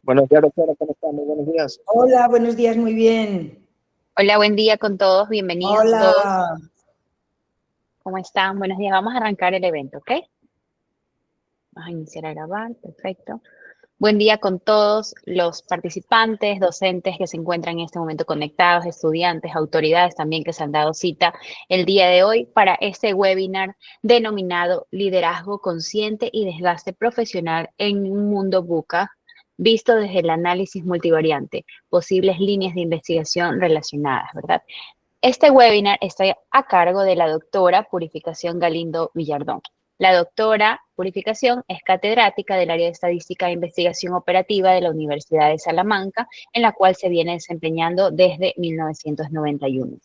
Buenos días, doctora, ¿cómo está? Muy buenos días. Hola, buenos días, muy bien. Hola, buen día con todos, bienvenidos todos. Hola. ¿Cómo están? Buenos días, vamos a arrancar el evento, ¿ok? Vamos a iniciar a grabar, perfecto. Buen día con todos los participantes, docentes que se encuentran en este momento conectados, estudiantes, autoridades también que se han dado cita el día de hoy para este webinar denominado Liderazgo Consciente y Desgaste Profesional en un Mundo VUCA, visto desde el análisis multivariante, posibles líneas de investigación relacionadas, ¿verdad? Este webinar está a cargo de la doctora Purificación Galindo Villardón. La doctora Purificación es catedrática del área de Estadística e Investigación Operativa de la Universidad de Salamanca, en la cual se viene desempeñando desde 1991.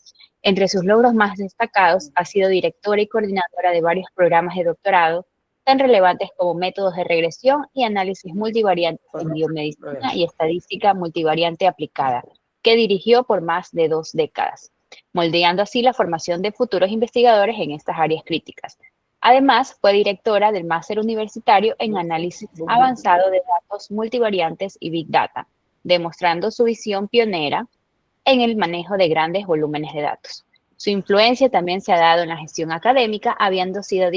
Entre sus logros más destacados ha sido directora y coordinadora de varios programas de doctorado, tan relevantes como métodos de regresión y análisis multivariante en biomedicina y estadística multivariante aplicada, que dirigió por más de 2 décadas, moldeando así la formación de futuros investigadores en estas áreas críticas. Además, fue directora del Máster Universitario en Análisis Avanzado de Datos Multivariantes y Big Data, demostrando su visión pionera en el manejo de grandes volúmenes de datos. Su influencia también se ha dado en la gestión académica, habiendo sido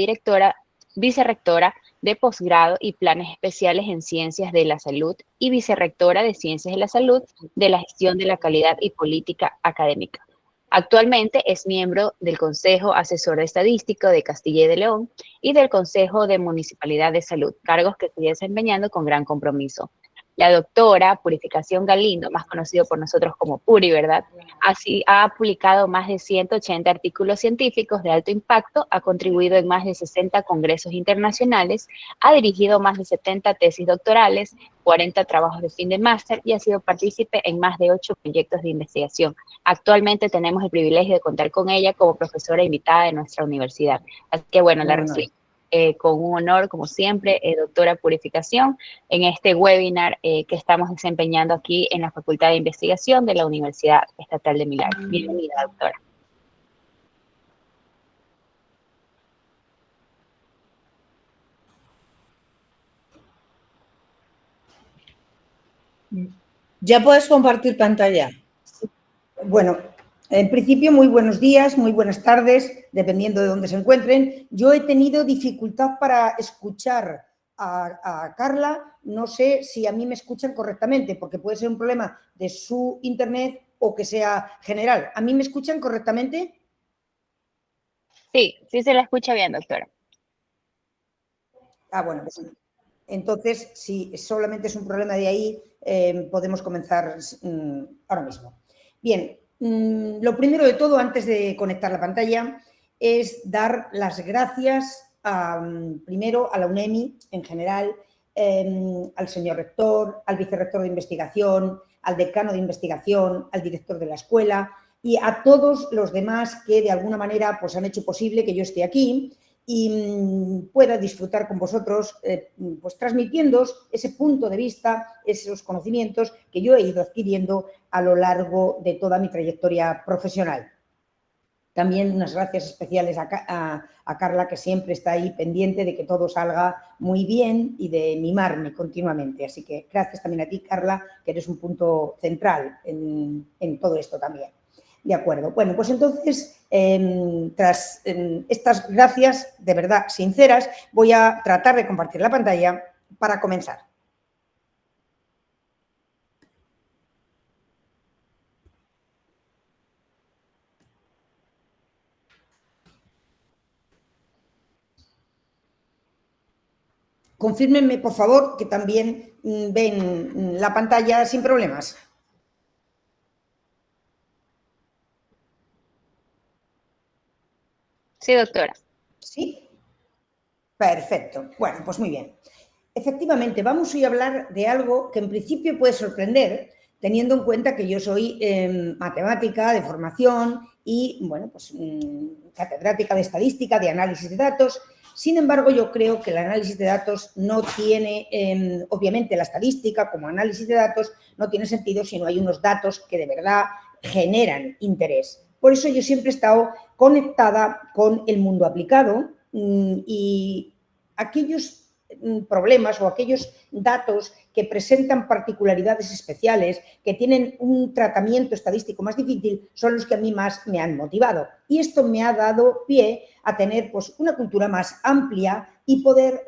vicerrectora de posgrado y planes especiales en Ciencias de la Salud y vicerrectora de Ciencias de la Salud de la Gestión de la Calidad y Política Académica. Actualmente es miembro del Consejo Asesor Estadístico de Castilla y de León y del Consejo de Municipalidad de Salud, cargos que sigue desempeñando con gran compromiso. La doctora Purificación Galindo, más conocido por nosotros como Puri, ¿verdad? Así ha publicado más de 180 artículos científicos de alto impacto, ha contribuido en más de 60 congresos internacionales, ha dirigido más de 70 tesis doctorales, 40 trabajos de fin de máster y ha sido partícipe en más de 8 proyectos de investigación. Actualmente tenemos el privilegio de contar con ella como profesora invitada de nuestra universidad. Así que bueno, la recibí con un honor, como siempre, doctora Purificación, en este webinar que estamos desempeñando aquí en la Facultad de Investigación de la Universidad Estatal de Milagros. Bienvenida, doctora. ¿Ya puedes compartir pantalla? Bueno, en principio, muy buenos días, muy buenas tardes, dependiendo de dónde se encuentren. Yo he tenido dificultad para escuchar a Carla. No sé si a mí me escuchan correctamente, porque puede ser un problema de su internet o que sea general. ¿A mí me escuchan correctamente? Sí, sí se la escucha bien, doctora. Bueno, pues entonces, si solamente es un problema de ahí, podemos comenzar ahora mismo. Bien, lo primero de todo, antes de conectar la pantalla, es dar las gracias primero a la UNEMI en general, al señor rector, al vicerrector de investigación, al decano de investigación, al director de la escuela y a todos los demás que de alguna manera pues, han hecho posible que yo esté aquí y pueda disfrutar con vosotros, pues transmitiéndoos ese punto de vista, esos conocimientos que yo he ido adquiriendo a lo largo de toda mi trayectoria profesional. También unas gracias especiales a Carla, que siempre está ahí pendiente de que todo salga muy bien y de mimarme continuamente. Así que gracias también a ti, Carla, que eres un punto central en todo esto también. De acuerdo. Bueno, pues entonces, tras estas gracias de verdad sinceras, voy a tratar de compartir la pantalla para comenzar. Confírmenme, por favor, que también ven la pantalla sin problemas. Sí, doctora. ¿Sí? Perfecto. Bueno, pues muy bien. Efectivamente, vamos hoy a hablar de algo que en principio puede sorprender, teniendo en cuenta que yo soy matemática de formación y, bueno, pues catedrática de estadística, de análisis de datos. Sin embargo, yo creo que el análisis de datos no tiene, obviamente la estadística como análisis de datos no tiene sentido si no hay unos datos que de verdad generan interés. Por eso yo siempre he estado conectada con el mundo aplicado y aquellos problemas o aquellos datos que presentan particularidades especiales, que tienen un tratamiento estadístico más difícil, son los que a mí más me han motivado. Y esto me ha dado pie a tener pues, una cultura más amplia y poder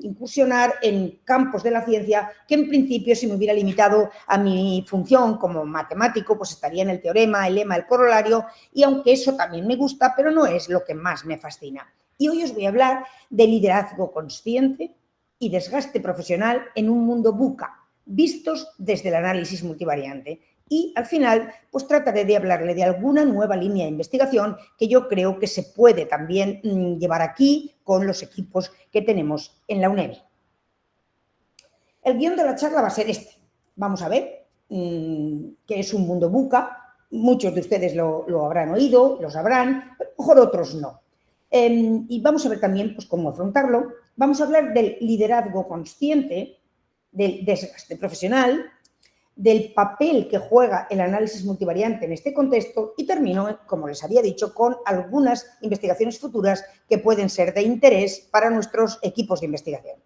incursionar en campos de la ciencia que en principio, si me hubiera limitado a mi función como matemático, pues estaría en el teorema, el lema, el corolario, y aunque eso también me gusta, pero no es lo que más me fascina. Y hoy os voy a hablar de liderazgo consciente y desgaste profesional en un mundo VUCA, vistos desde el análisis multivariante. Y al final, pues trataré de hablarle de alguna nueva línea de investigación que yo creo que se puede también llevar aquí con los equipos que tenemos en la UNEVI. El guión de la charla va a ser este. Vamos a ver qué es un mundo VUCA. Muchos de ustedes lo habrán oído, lo sabrán, pero mejor otros no. Y vamos a ver también pues, cómo afrontarlo. Vamos a hablar del liderazgo consciente, del desgaste profesional, del papel que juega el análisis multivariante en este contexto y termino, como les había dicho, con algunas investigaciones futuras que pueden ser de interés para nuestros equipos de investigación.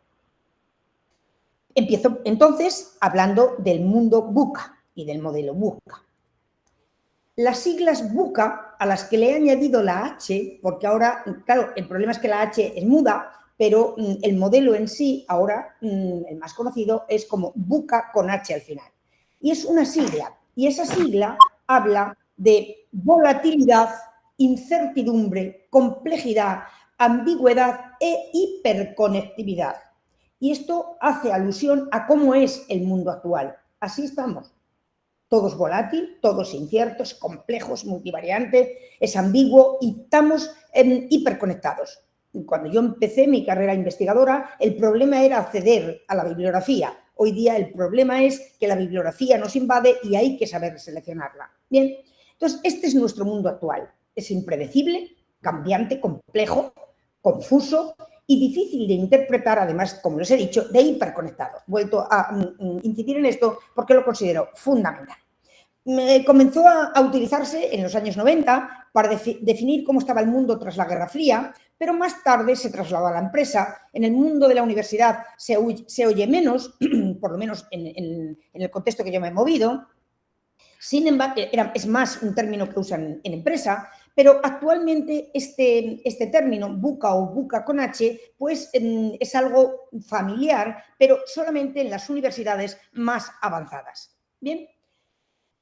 Empiezo entonces hablando del mundo VUCA y del modelo VUCA. Las siglas VUCA, a las que le he añadido la H, porque ahora, claro, el problema es que la H es muda, pero el modelo en sí, ahora el más conocido, es como VUCA con H al final. Y es una sigla, y esa sigla habla de volatilidad, incertidumbre, complejidad, ambigüedad e hiperconectividad. Y esto hace alusión a cómo es el mundo actual. Así estamos. Todo es volátil, todo es incierto, es complejo, es multivariante, es ambiguo y estamos hiperconectados. Cuando yo empecé mi carrera investigadora, el problema era acceder a la bibliografía. Hoy día el problema es que la bibliografía nos invade y hay que saber seleccionarla. Bien, entonces este es nuestro mundo actual. Es impredecible, cambiante, complejo, confuso y difícil de interpretar, además, como les he dicho, de hiperconectado. Vuelto a incidir en esto porque lo considero fundamental. Comenzó a utilizarse en los años 90 para definir cómo estaba el mundo tras la Guerra Fría, pero más tarde se trasladó a la empresa. En el mundo de la universidad se oye menos, por lo menos en el contexto que yo me he movido. Sin embargo, es más un término que usan en empresa, pero actualmente este término, VUCA o VUCA con H, pues es algo familiar, pero solamente en las universidades más avanzadas. Bien.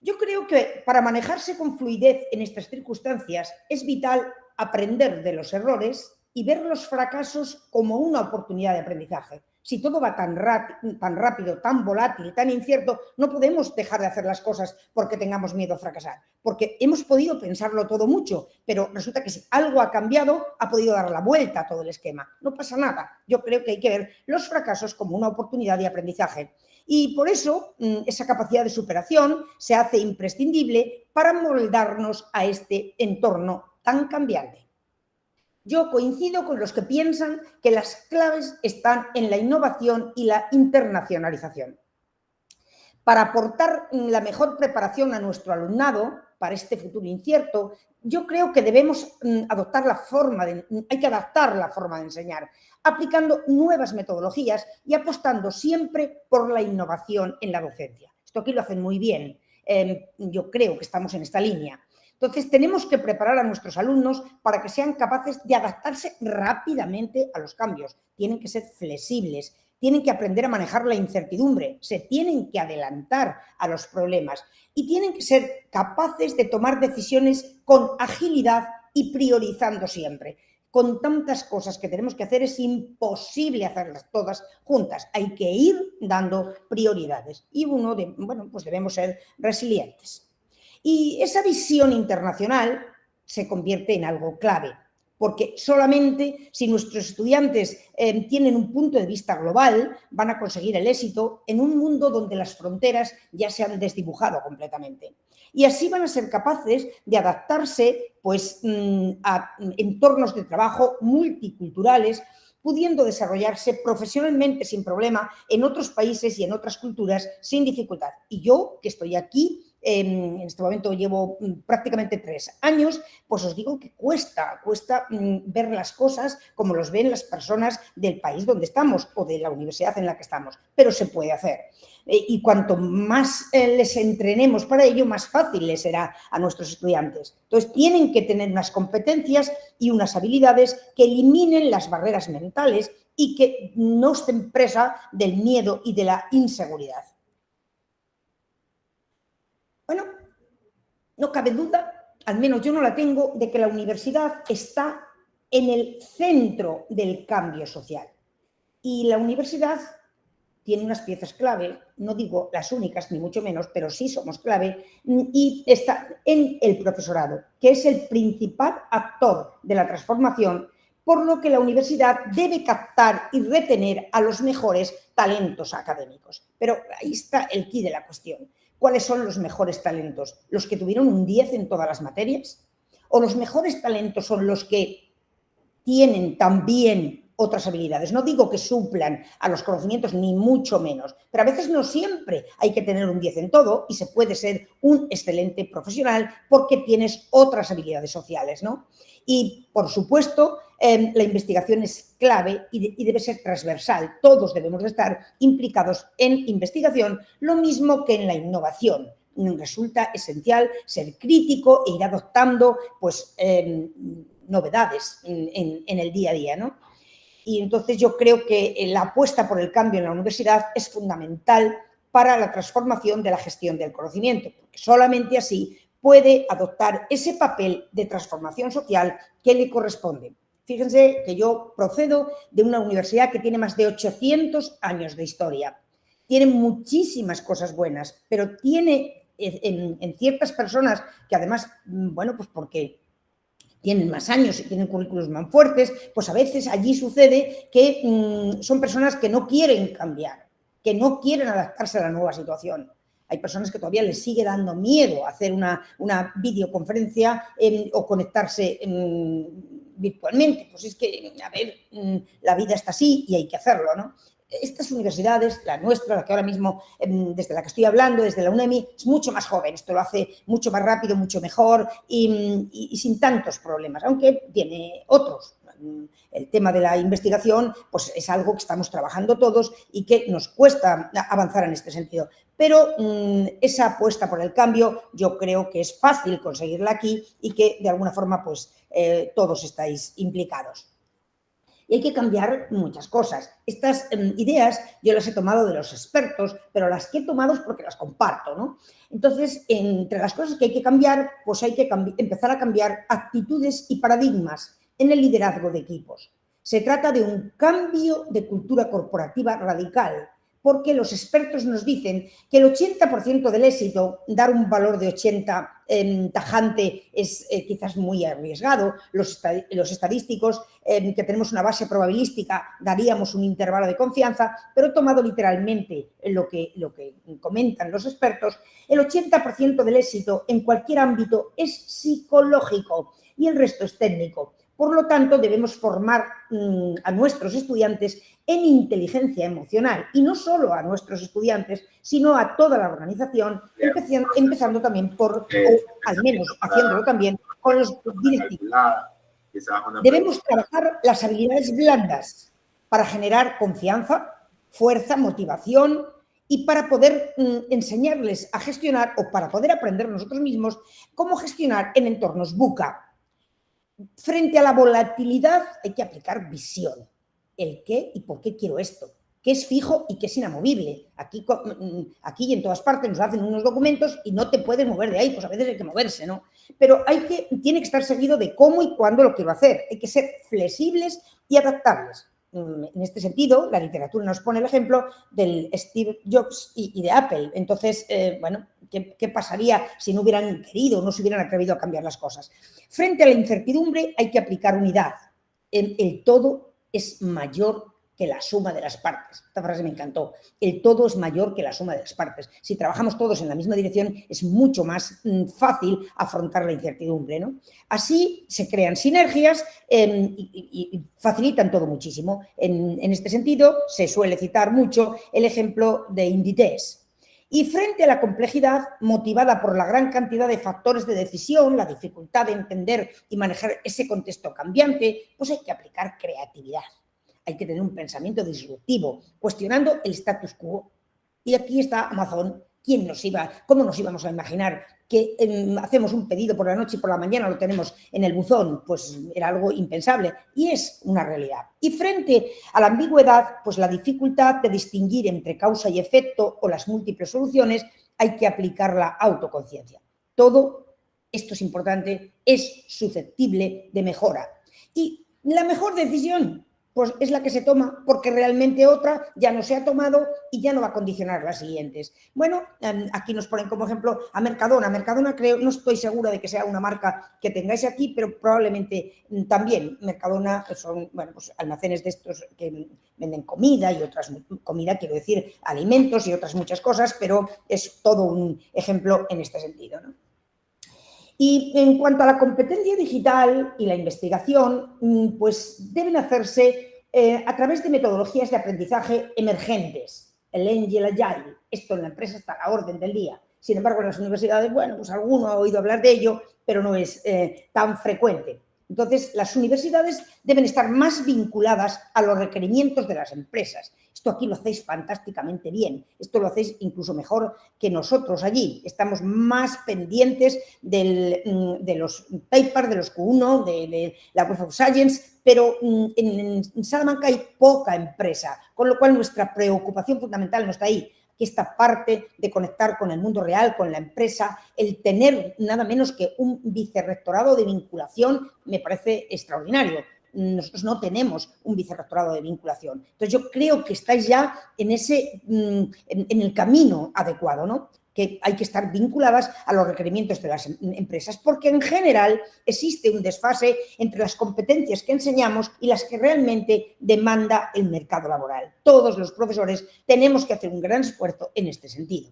Yo creo que para manejarse con fluidez en estas circunstancias es vital aprender de los errores y ver los fracasos como una oportunidad de aprendizaje. Si todo va tan rápido, tan volátil, tan incierto, no podemos dejar de hacer las cosas porque tengamos miedo a fracasar. Porque hemos podido pensarlo todo mucho, pero resulta que si algo ha cambiado, ha podido dar la vuelta a todo el esquema. No pasa nada. Yo creo que hay que ver los fracasos como una oportunidad de aprendizaje. Y por eso esa capacidad de superación se hace imprescindible para moldarnos a este entorno tan cambiante. Yo coincido con los que piensan que las claves están en la innovación y la internacionalización. Para aportar la mejor preparación a nuestro alumnado para este futuro incierto, yo creo que debemos adoptar hay que adaptar la forma de enseñar, aplicando nuevas metodologías y apostando siempre por la innovación en la docencia. Esto aquí lo hacen muy bien. Yo creo que estamos en esta línea. Entonces, tenemos que preparar a nuestros alumnos para que sean capaces de adaptarse rápidamente a los cambios. Tienen que ser flexibles, tienen que aprender a manejar la incertidumbre, se tienen que adelantar a los problemas y tienen que ser capaces de tomar decisiones con agilidad y priorizando siempre. Con tantas cosas que tenemos que hacer es imposible hacerlas todas juntas. Hay que ir dando prioridades y pues debemos ser resilientes. Y esa visión internacional se convierte en algo clave, porque solamente si nuestros estudiantes tienen un punto de vista global van a conseguir el éxito en un mundo donde las fronteras ya se han desdibujado completamente. Y así van a ser capaces de adaptarse pues, a entornos de trabajo multiculturales, pudiendo desarrollarse profesionalmente sin problema en otros países y en otras culturas sin dificultad. Y yo, que estoy aquí, en este momento llevo prácticamente 3 años, pues os digo que cuesta ver las cosas como los ven las personas del país donde estamos o de la universidad en la que estamos, pero se puede hacer. Y cuanto más les entrenemos para ello, más fácil les será a nuestros estudiantes. Entonces, tienen que tener unas competencias y unas habilidades que eliminen las barreras mentales y que no estén presa del miedo y de la inseguridad. Bueno, no cabe duda, al menos yo no la tengo, de que la universidad está en el centro del cambio social. Y la universidad tiene unas piezas clave, no digo las únicas, ni mucho menos, pero sí somos clave, y está en el profesorado, que es el principal actor de la transformación, por lo que la universidad debe captar y retener a los mejores talentos académicos. Pero ahí está el quid de la cuestión. ¿Cuáles son los mejores talentos? ¿Los que tuvieron un 10 en todas las materias? ¿O los mejores talentos son los que tienen también otras habilidades? No digo que suplan a los conocimientos, ni mucho menos, pero a veces no siempre hay que tener un 10 en todo y se puede ser un excelente profesional porque tienes otras habilidades sociales, ¿no? Y, por supuesto, la investigación es clave y debe ser transversal. Todos debemos de estar implicados en investigación, lo mismo que en la innovación. Resulta esencial ser crítico e ir adoptando pues, novedades en el día a día, ¿no? Y entonces yo creo que la apuesta por el cambio en la universidad es fundamental para la transformación de la gestión del conocimiento, porque solamente así puede adoptar ese papel de transformación social que le corresponde. Fíjense que yo procedo de una universidad que tiene más de 800 años de historia. Tiene muchísimas cosas buenas, pero tiene en ciertas personas que además, bueno, pues porque tienen más años y tienen currículos más fuertes, pues a veces allí sucede que son personas que no quieren cambiar, que no quieren adaptarse a la nueva situación. Hay personas que todavía les sigue dando miedo hacer una videoconferencia o conectarse virtualmente. Pues es que, a ver, la vida está así y hay que hacerlo, ¿no? Estas universidades, la nuestra, la que ahora mismo, desde la que estoy hablando, desde la UNEMI, es mucho más joven. Esto lo hace mucho más rápido, mucho mejor y sin tantos problemas, aunque tiene otros. El tema de la investigación pues es algo que estamos trabajando todos y que nos cuesta avanzar en este sentido. Pero esa apuesta por el cambio yo creo que es fácil conseguirla aquí y que de alguna forma pues todos estáis implicados. Y hay que cambiar muchas cosas. Estas ideas yo las he tomado de los expertos, pero las que he tomado es porque las comparto, ¿no? Entonces, entre las cosas que hay que cambiar, pues hay que empezar a cambiar actitudes y paradigmas en el liderazgo de equipos. Se trata de un cambio de cultura corporativa radical, porque los expertos nos dicen que el 80% del éxito, dar un valor de 80 tajante es quizás muy arriesgado. Los estadísticos, que tenemos una base probabilística, daríamos un intervalo de confianza, pero tomado literalmente lo que comentan los expertos, el 80% del éxito en cualquier ámbito es psicológico y el resto es técnico. Por lo tanto, debemos formar a nuestros estudiantes en inteligencia emocional y no solo a nuestros estudiantes, sino a toda la organización, empezando también por, o al menos haciéndolo también, con los directivos. Debemos trabajar las habilidades blandas para generar confianza, fuerza, motivación y para poder enseñarles a gestionar o para poder aprender nosotros mismos cómo gestionar en entornos VUCA. Frente a la volatilidad hay que aplicar visión. ¿El qué y por qué quiero esto? ¿Qué es fijo y qué es inamovible? Aquí y en todas partes nos hacen unos documentos y no te puedes mover de ahí, pues a veces hay que moverse, ¿no? Pero tiene que estar seguido de cómo y cuándo lo quiero hacer. Hay que ser flexibles y adaptables. En este sentido, la literatura nos pone el ejemplo del Steve Jobs y de Apple. Entonces, bueno, ¿qué pasaría si no hubieran querido, no se hubieran atrevido a cambiar las cosas? Frente a la incertidumbre hay que aplicar unidad. El todo es mayor que la suma de las partes. Esta frase me encantó. El todo es mayor que la suma de las partes. Si trabajamos todos en la misma dirección, es mucho más fácil afrontar la incertidumbre, ¿no? Así se crean sinergias y facilitan todo muchísimo. En este sentido, se suele citar mucho el ejemplo de Inditex. Y frente a la complejidad motivada por la gran cantidad de factores de decisión, la dificultad de entender y manejar ese contexto cambiante, pues hay que aplicar creatividad. Hay que tener un pensamiento disruptivo, cuestionando el status quo. Y aquí está Amazon. ¿Cómo nos íbamos a imaginar que hacemos un pedido por la noche y por la mañana lo tenemos en el buzón? Pues era algo impensable y es una realidad. Y frente a la ambigüedad, pues la dificultad de distinguir entre causa y efecto o las múltiples soluciones, hay que aplicar la autoconciencia. Todo, esto es importante, es susceptible de mejora. Y la mejor decisión, pues es la que se toma porque realmente otra ya no se ha tomado y ya no va a condicionar las siguientes. Bueno, aquí nos ponen como ejemplo a Mercadona. Mercadona creo, no estoy segura de que sea una marca que tengáis aquí, pero probablemente también Mercadona son, bueno, pues almacenes de estos que venden comida y otras, comida quiero decir alimentos y otras muchas cosas, pero es todo un ejemplo en este sentido, ¿no? Y en cuanto a la competencia digital y la investigación, pues deben hacerse a través de metodologías de aprendizaje emergentes, el Lean y el Agile. Esto en la empresa está a la orden del día. Sin embargo, en las universidades, bueno, pues alguno ha oído hablar de ello, pero no es tan frecuente. Entonces, las universidades deben estar más vinculadas a los requerimientos de las empresas. Esto aquí lo hacéis fantásticamente bien. Esto lo hacéis incluso mejor que nosotros allí. Estamos más pendientes de los papers, de los Q1, de la Web of Science, pero en Salamanca hay poca empresa, con lo cual nuestra preocupación fundamental no está ahí. Esta parte de conectar con el mundo real, con la empresa, el tener nada menos que un vicerrectorado de vinculación me parece extraordinario. Nosotros no tenemos un vicerrectorado de vinculación. Entonces yo creo que estáis ya en el camino adecuado, ¿no? Que hay que estar vinculadas a los requerimientos de las empresas, porque en general existe un desfase entre las competencias que enseñamos y las que realmente demanda el mercado laboral. Todos los profesores tenemos que hacer un gran esfuerzo en este sentido.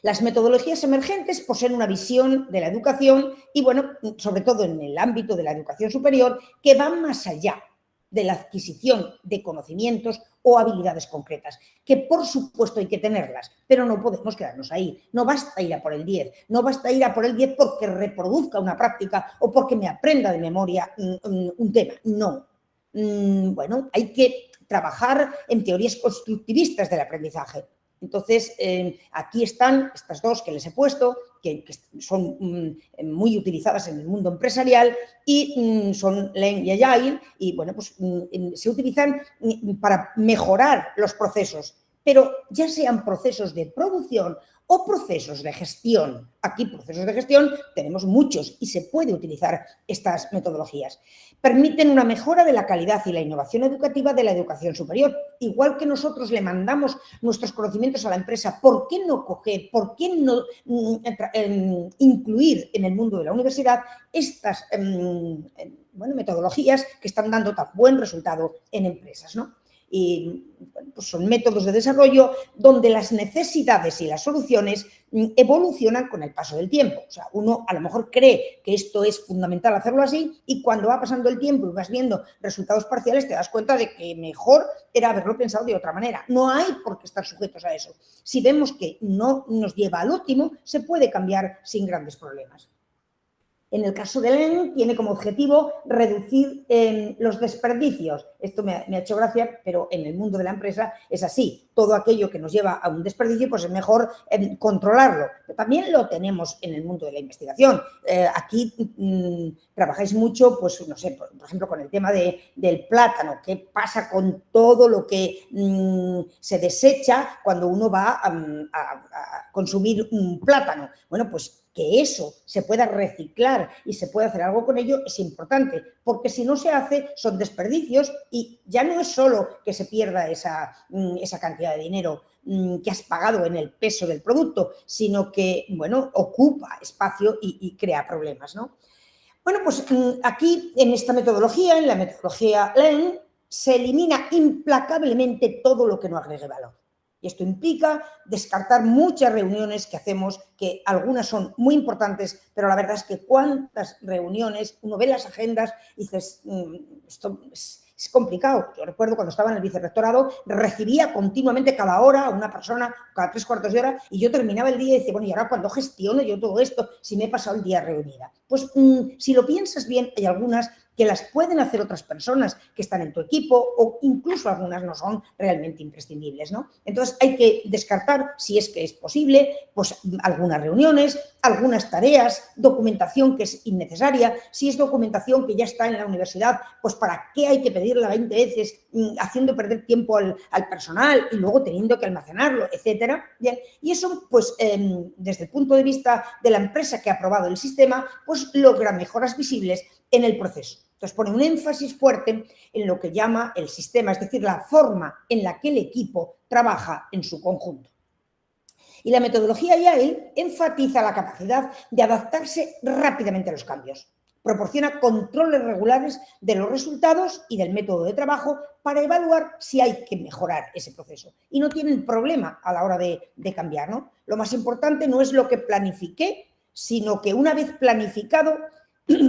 Las metodologías emergentes poseen una visión de la educación y, bueno, sobre todo en el ámbito de la educación superior, que va más allá de la adquisición de conocimientos o habilidades concretas, que por supuesto hay que tenerlas, pero no podemos quedarnos ahí. No basta ir a por el 10, no basta ir a por el 10 porque reproduzca una práctica o porque me aprenda de memoria un tema. No. Bueno, hay que trabajar en teorías constructivistas del aprendizaje. Entonces, aquí están estas dos que les he puesto, que son muy utilizadas en el mundo empresarial y son Lean y Agile y, bueno, pues se utilizan para mejorar los procesos, pero ya sean procesos de producción o procesos de gestión. Aquí procesos de gestión tenemos muchos y se puede utilizar estas metodologías. Permiten una mejora de la calidad y la innovación educativa de la educación superior. Igual que nosotros le mandamos nuestros conocimientos a la empresa, ¿por qué no coger, por qué no incluir en el mundo de la universidad estas metodologías que están dando tan buen resultado en empresas, ¿no? Y pues son métodos de desarrollo donde las necesidades y las soluciones evolucionan con el paso del tiempo. O sea, uno a lo mejor cree que esto es fundamental hacerlo así y cuando va pasando el tiempo y vas viendo resultados parciales te das cuenta de que mejor era haberlo pensado de otra manera. No hay por qué estar sujetos a eso. Si vemos que no nos lleva al óptimo, se puede cambiar sin grandes problemas. En el caso de Lean, tiene como objetivo reducir los desperdicios. Esto me ha hecho gracia, pero en el mundo de la empresa es así. Todo aquello que nos lleva a un desperdicio, pues es mejor controlarlo. Pero también lo tenemos en el mundo de la investigación. Aquí trabajáis mucho, pues no sé, por ejemplo, con el tema del plátano. ¿Qué pasa con todo lo que se desecha cuando uno va a consumir un plátano? Bueno, pues que eso se pueda reciclar y se pueda hacer algo con ello es importante, porque si no se hace son desperdicios y ya no es solo que se pierda esa cantidad de dinero que has pagado en el peso del producto, sino que, bueno, ocupa espacio y crea problemas, ¿no? Bueno, pues aquí en esta metodología, en la metodología Lean, se elimina implacablemente todo lo que no agregue valor. Y esto implica descartar muchas reuniones que hacemos, que algunas son muy importantes, pero la verdad es que cuántas reuniones, uno ve las agendas y dices, esto Es complicado. Yo recuerdo cuando estaba en el vicerrectorado, recibía continuamente cada hora a una persona, cada 3/4 de hora, y yo terminaba el día y decía, bueno, ¿y ahora cuándo gestiono yo todo esto si me he pasado el día reunida? Pues si lo piensas bien, hay algunas que las pueden hacer otras personas que están en tu equipo o incluso algunas no son realmente imprescindibles, ¿no? Entonces hay que descartar, si es que es posible, pues algunas reuniones, algunas tareas, documentación que es innecesaria. Si es documentación que ya está en la universidad, pues ¿para qué hay que pedirla 20 veces haciendo perder tiempo al personal y luego teniendo que almacenarlo, etcétera? Bien, y eso, pues desde el punto de vista de la empresa que ha aprobado el sistema, pues logra mejoras visibles en el proceso. Entonces pone un énfasis fuerte en lo que llama el sistema, es decir, la forma en la que el equipo trabaja en su conjunto. Y la metodología Agile enfatiza la capacidad de adaptarse rápidamente a los cambios. Proporciona controles regulares de los resultados y del método de trabajo para evaluar si hay que mejorar ese proceso. Y no tienen problema a la hora de cambiar, ¿no? Lo más importante no es lo que planifiqué, sino que una vez planificado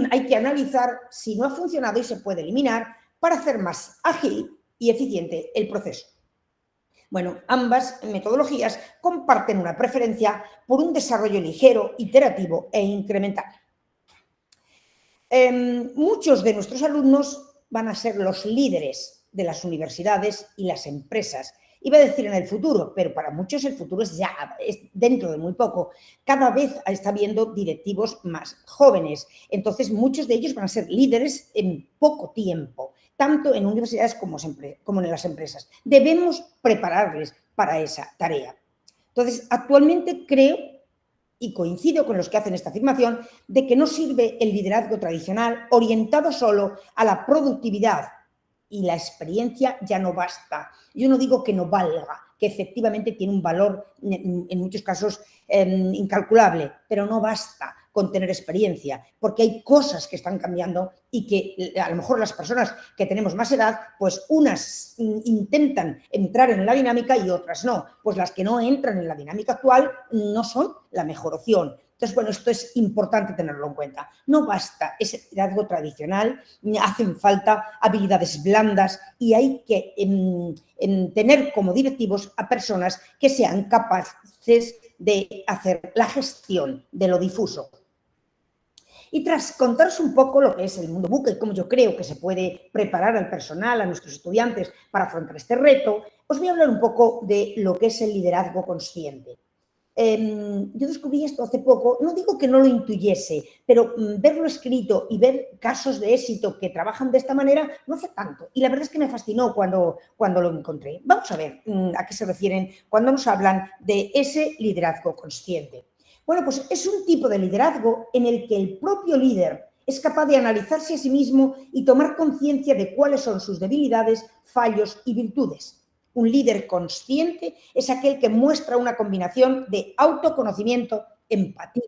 hay que analizar si no ha funcionado y se puede eliminar para hacer más ágil y eficiente el proceso. Bueno, ambas metodologías comparten una preferencia por un desarrollo ligero, iterativo e incremental. Muchos de nuestros alumnos van a ser los líderes de las universidades y las empresas. Iba a decir en el futuro, pero para muchos el futuro es ya, es dentro de muy poco. Cada vez está habiendo directivos más jóvenes. Entonces, muchos de ellos van a ser líderes en poco tiempo, tanto en universidades como en las empresas. Debemos prepararles para esa tarea. Entonces, actualmente creo, y coincido con los que hacen esta afirmación, de que no sirve el liderazgo tradicional orientado solo a la productividad, y la experiencia ya no basta. Yo no digo que no valga, que efectivamente tiene un valor en muchos casos incalculable, pero no basta con tener experiencia, porque hay cosas que están cambiando y que a lo mejor las personas que tenemos más edad, pues unas intentan entrar en la dinámica y otras no. Pues las que no entran en la dinámica actual no son la mejor opción. Entonces, bueno, esto es importante tenerlo en cuenta. No basta ese liderazgo tradicional, hacen falta habilidades blandas y hay que tener como directivos a personas que sean capaces de hacer la gestión de lo difuso. Y tras contaros un poco lo que es el mundo buca y cómo yo creo que se puede preparar al personal, a nuestros estudiantes para afrontar este reto, os voy a hablar un poco de lo que es el liderazgo consciente. Yo descubrí esto hace poco, no digo que no lo intuyese, pero verlo escrito y ver casos de éxito que trabajan de esta manera no hace tanto. Y la verdad es que me fascinó cuando lo encontré. Vamos a ver a qué se refieren cuando nos hablan de ese liderazgo consciente. Bueno, pues es un tipo de liderazgo en el que el propio líder es capaz de analizarse a sí mismo y tomar conciencia de cuáles son sus debilidades, fallos y virtudes. Un líder consciente es aquel que muestra una combinación de autoconocimiento, empatía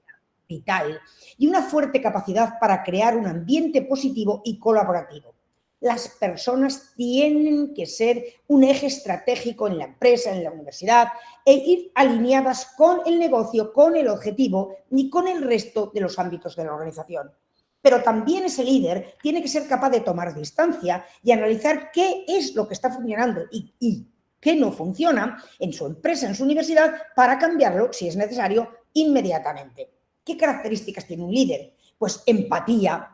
vital y una fuerte capacidad para crear un ambiente positivo y colaborativo. Las personas tienen que ser un eje estratégico en la empresa, en la universidad, e ir alineadas con el negocio, con el objetivo y con el resto de los ámbitos de la organización. Pero también ese líder tiene que ser capaz de tomar distancia y analizar qué es lo que está funcionando y qué no funciona en su empresa, en su universidad, para cambiarlo, si es necesario, inmediatamente. ¿Qué características tiene un líder? Pues empatía.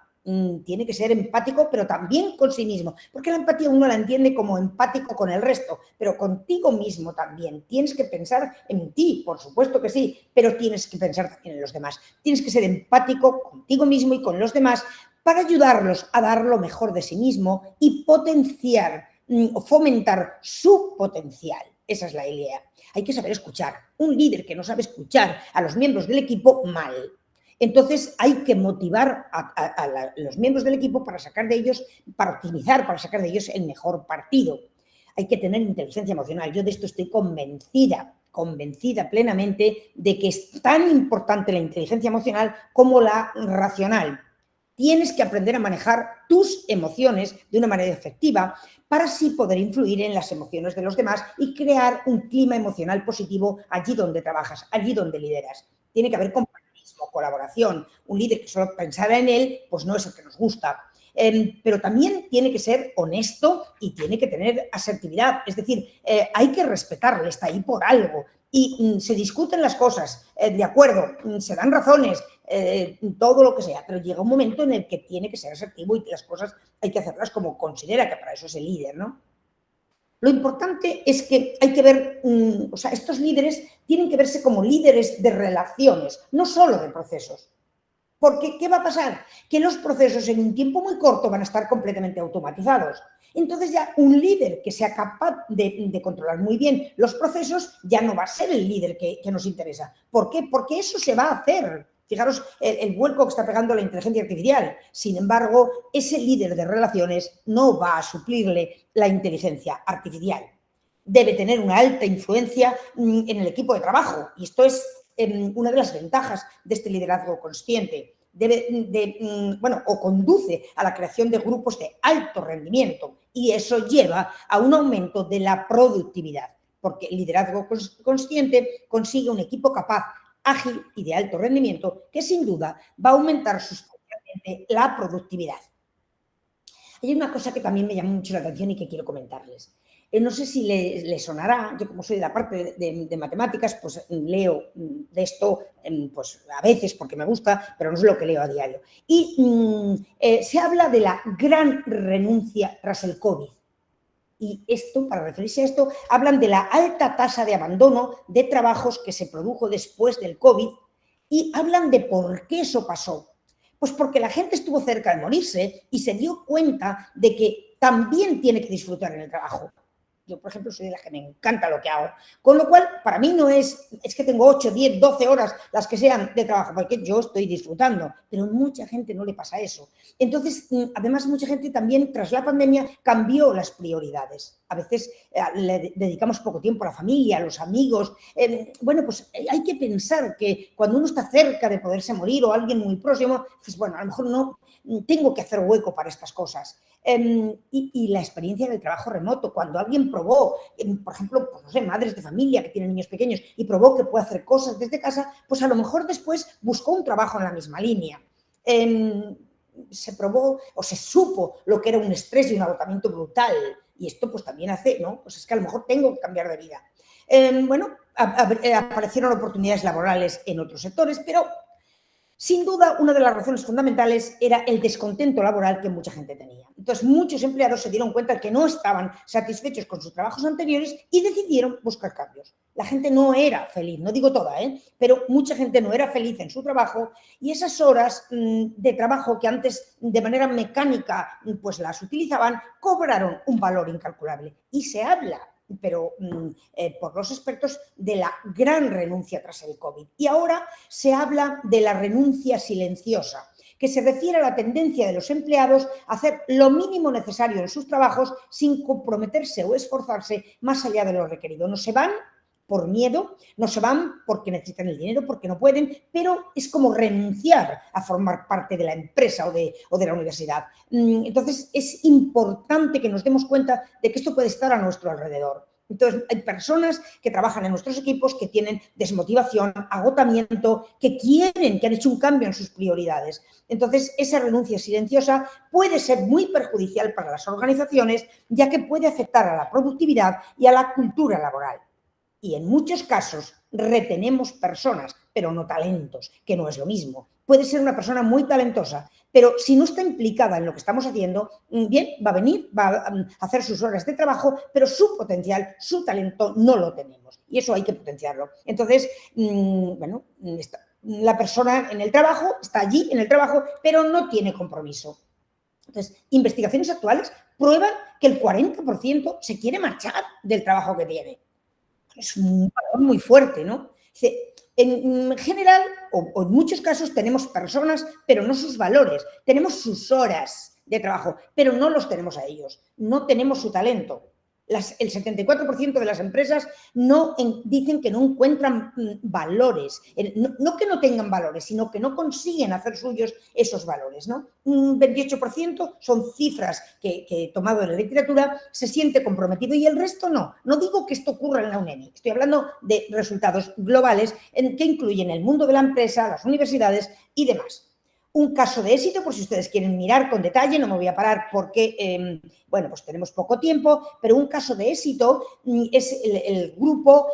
Tiene que ser empático, pero también con sí mismo, porque la empatía uno la entiende como empático con el resto, pero contigo mismo también. Tienes que pensar en ti, por supuesto que sí, pero tienes que pensar también en los demás. Tienes que ser empático contigo mismo y con los demás para ayudarlos a dar lo mejor de sí mismo y potenciar o fomentar su potencial. Esa es la idea. Hay que saber escuchar. Un líder que no sabe escuchar a los miembros del equipo, mal. Entonces hay que motivar a los miembros del equipo para sacar de ellos, para optimizar, para sacar de ellos el mejor partido. Hay que tener inteligencia emocional. Yo de esto estoy convencida plenamente de que es tan importante la inteligencia emocional como la racional. Tienes que aprender a manejar tus emociones de una manera efectiva para así poder influir en las emociones de los demás y crear un clima emocional positivo allí donde trabajas, allí donde lideras. Tiene que haber compañerismo, colaboración. Un líder que solo pensara en él, pues no es el que nos gusta. pero también tiene que ser honesto y tiene que tener asertividad. Es decir, hay que respetarle, está ahí por algo. Y se discuten las cosas, de acuerdo, se dan razones, todo lo que sea, pero llega un momento en el que tiene que ser asertivo y que las cosas hay que hacerlas como considera, que para eso es el líder, ¿no? Lo importante es que hay que ver, o sea, estos líderes tienen que verse como líderes de relaciones, no solo de procesos. Porque, ¿qué va a pasar? Que los procesos en un tiempo muy corto van a estar completamente automatizados. Entonces ya un líder que sea capaz de controlar muy bien los procesos ya no va a ser el líder que nos interesa. ¿Por qué? Porque eso se va a hacer. Fijaros el vuelco que está pegando la inteligencia artificial. Sin embargo, ese líder de relaciones no va a suplirle la inteligencia artificial. Debe tener una alta influencia en el equipo de trabajo. Y esto es una de las ventajas de este liderazgo consciente. O conduce a la creación de grupos de alto rendimiento y eso lleva a un aumento de la productividad, porque el liderazgo consciente consigue un equipo capaz, ágil y de alto rendimiento que sin duda va a aumentar sustancialmente la productividad. Hay una cosa que también me llama mucho la atención y que quiero comentarles. No sé si le sonará, yo como soy de la parte de matemáticas, pues leo de esto pues a veces porque me gusta, pero no es lo que leo a diario. Y se habla de la gran renuncia tras el COVID. Y esto, para referirse a esto, hablan de la alta tasa de abandono de trabajos que se produjo después del COVID y hablan de por qué eso pasó. Pues porque la gente estuvo cerca de morirse y se dio cuenta de que también tiene que disfrutar en el trabajo. Yo, por ejemplo, soy de las que me encanta lo que hago. Con lo cual, para mí no es que tengo 8, 10, 12 horas, las que sean de trabajo, porque yo estoy disfrutando. Pero a mucha gente no le pasa eso. Entonces, además, mucha gente también, tras la pandemia, cambió las prioridades. A veces le dedicamos poco tiempo a la familia, a los amigos. Bueno, pues hay que pensar que cuando uno está cerca de poderse morir o alguien muy próximo, pues bueno, a lo mejor no tengo que hacer hueco para estas cosas. Y la experiencia del trabajo remoto, cuando alguien probó, por ejemplo, pues no sé, madres de familia que tienen niños pequeños y probó que puede hacer cosas desde casa, pues a lo mejor después buscó un trabajo en la misma línea. Se probó o se supo lo que era un estrés y un agotamiento brutal y esto pues también hace, ¿no? Pues es que a lo mejor tengo que cambiar de vida. Aparecieron oportunidades laborales en otros sectores, pero sin duda, una de las razones fundamentales era el descontento laboral que mucha gente tenía. Entonces, muchos empleados se dieron cuenta que no estaban satisfechos con sus trabajos anteriores y decidieron buscar cambios. La gente no era feliz, no digo toda, pero mucha gente no era feliz en su trabajo y esas horas de trabajo que antes de manera mecánica pues las utilizaban, cobraron un valor incalculable. Y se habla pero por los expertos, de la gran renuncia tras el COVID. Y ahora se habla de la renuncia silenciosa, que se refiere a la tendencia de los empleados a hacer lo mínimo necesario en sus trabajos sin comprometerse o esforzarse más allá de lo requerido. No se van por miedo, no se van porque necesitan el dinero, porque no pueden, pero es como renunciar a formar parte de la empresa o de la universidad. Entonces, es importante que nos demos cuenta de que esto puede estar a nuestro alrededor. Entonces, hay personas que trabajan en nuestros equipos que tienen desmotivación, agotamiento, que han hecho un cambio en sus prioridades. Entonces, esa renuncia silenciosa puede ser muy perjudicial para las organizaciones, ya que puede afectar a la productividad y a la cultura laboral. Y en muchos casos retenemos personas, pero no talentos, que no es lo mismo. Puede ser una persona muy talentosa, pero si no está implicada en lo que estamos haciendo, bien, va a venir, va a hacer sus horas de trabajo, pero su potencial, su talento no lo tenemos. Y eso hay que potenciarlo. Entonces, la persona en el trabajo, está allí en el trabajo, pero no tiene compromiso. Entonces, investigaciones actuales prueban que el 40% se quiere marchar del trabajo que tiene. Es un valor muy fuerte, ¿no? En general, o en muchos casos, tenemos personas, pero no sus valores. Tenemos sus horas de trabajo, pero no los tenemos a ellos. No tenemos su talento. El 74% de las empresas dicen que no encuentran valores. No que no tengan valores, sino que no consiguen hacer suyos esos valores, ¿no? Un 28% son cifras que he tomado de la literatura, se siente comprometido y el resto no. No digo que esto ocurra en la UNEMI, estoy hablando de resultados globales que incluyen el mundo de la empresa, las universidades y demás. Un caso de éxito, por si ustedes quieren mirar con detalle, no me voy a parar porque, bueno, pues tenemos poco tiempo, pero un caso de éxito es el grupo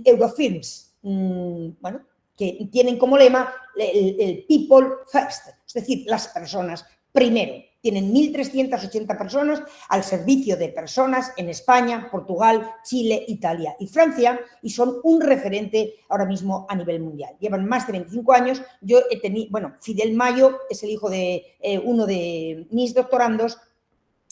Eurofilms, bueno, que tienen como lema el People First, es decir, las personas primero. Tienen 1.380 personas al servicio de personas en España, Portugal, Chile, Italia y Francia, y son un referente ahora mismo a nivel mundial. Llevan más de 25 años. Yo he tenido, bueno, Fidel Mayo es el hijo de uno de mis doctorandos,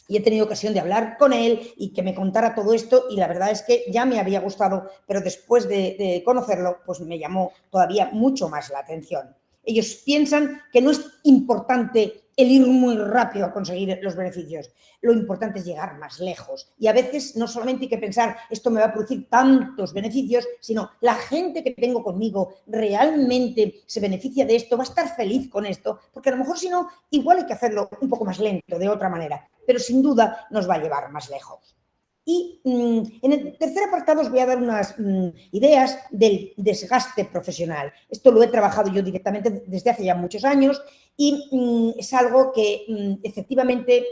y he tenido ocasión de hablar con él y que me contara todo esto, y la verdad es que ya me había gustado, pero después de conocerlo, pues me llamó todavía mucho más la atención. Ellos piensan que no es importante el ir muy rápido a conseguir los beneficios. Lo importante es llegar más lejos. Y a veces no solamente hay que pensar, esto me va a producir tantos beneficios, sino la gente que tengo conmigo realmente se beneficia de esto, va a estar feliz con esto, porque a lo mejor si no, igual hay que hacerlo un poco más lento, de otra manera, pero sin duda nos va a llevar más lejos. Y en el tercer apartado os voy a dar unas ideas del desgaste profesional. Esto lo he trabajado yo directamente desde hace ya muchos años y es algo que efectivamente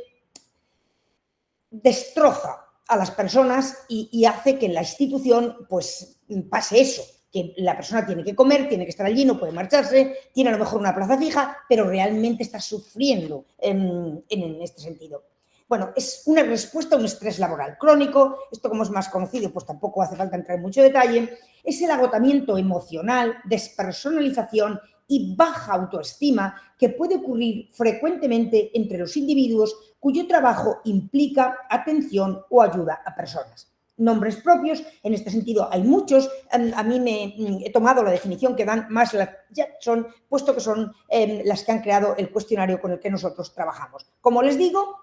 destroza a las personas y hace que en la institución pues pase eso, que la persona tiene que comer, tiene que estar allí, no puede marcharse, tiene a lo mejor una plaza fija, pero realmente está sufriendo en este sentido. Bueno, es una respuesta a un estrés laboral crónico. Esto, como es más conocido, pues tampoco hace falta entrar en mucho detalle. Es el agotamiento emocional, despersonalización y baja autoestima que puede ocurrir frecuentemente entre los individuos cuyo trabajo implica atención o ayuda a personas. Nombres propios, en este sentido hay muchos. A mí he tomado la definición que dan Maslow Jackson, puesto que son las que han creado el cuestionario con el que nosotros trabajamos. Como les digo,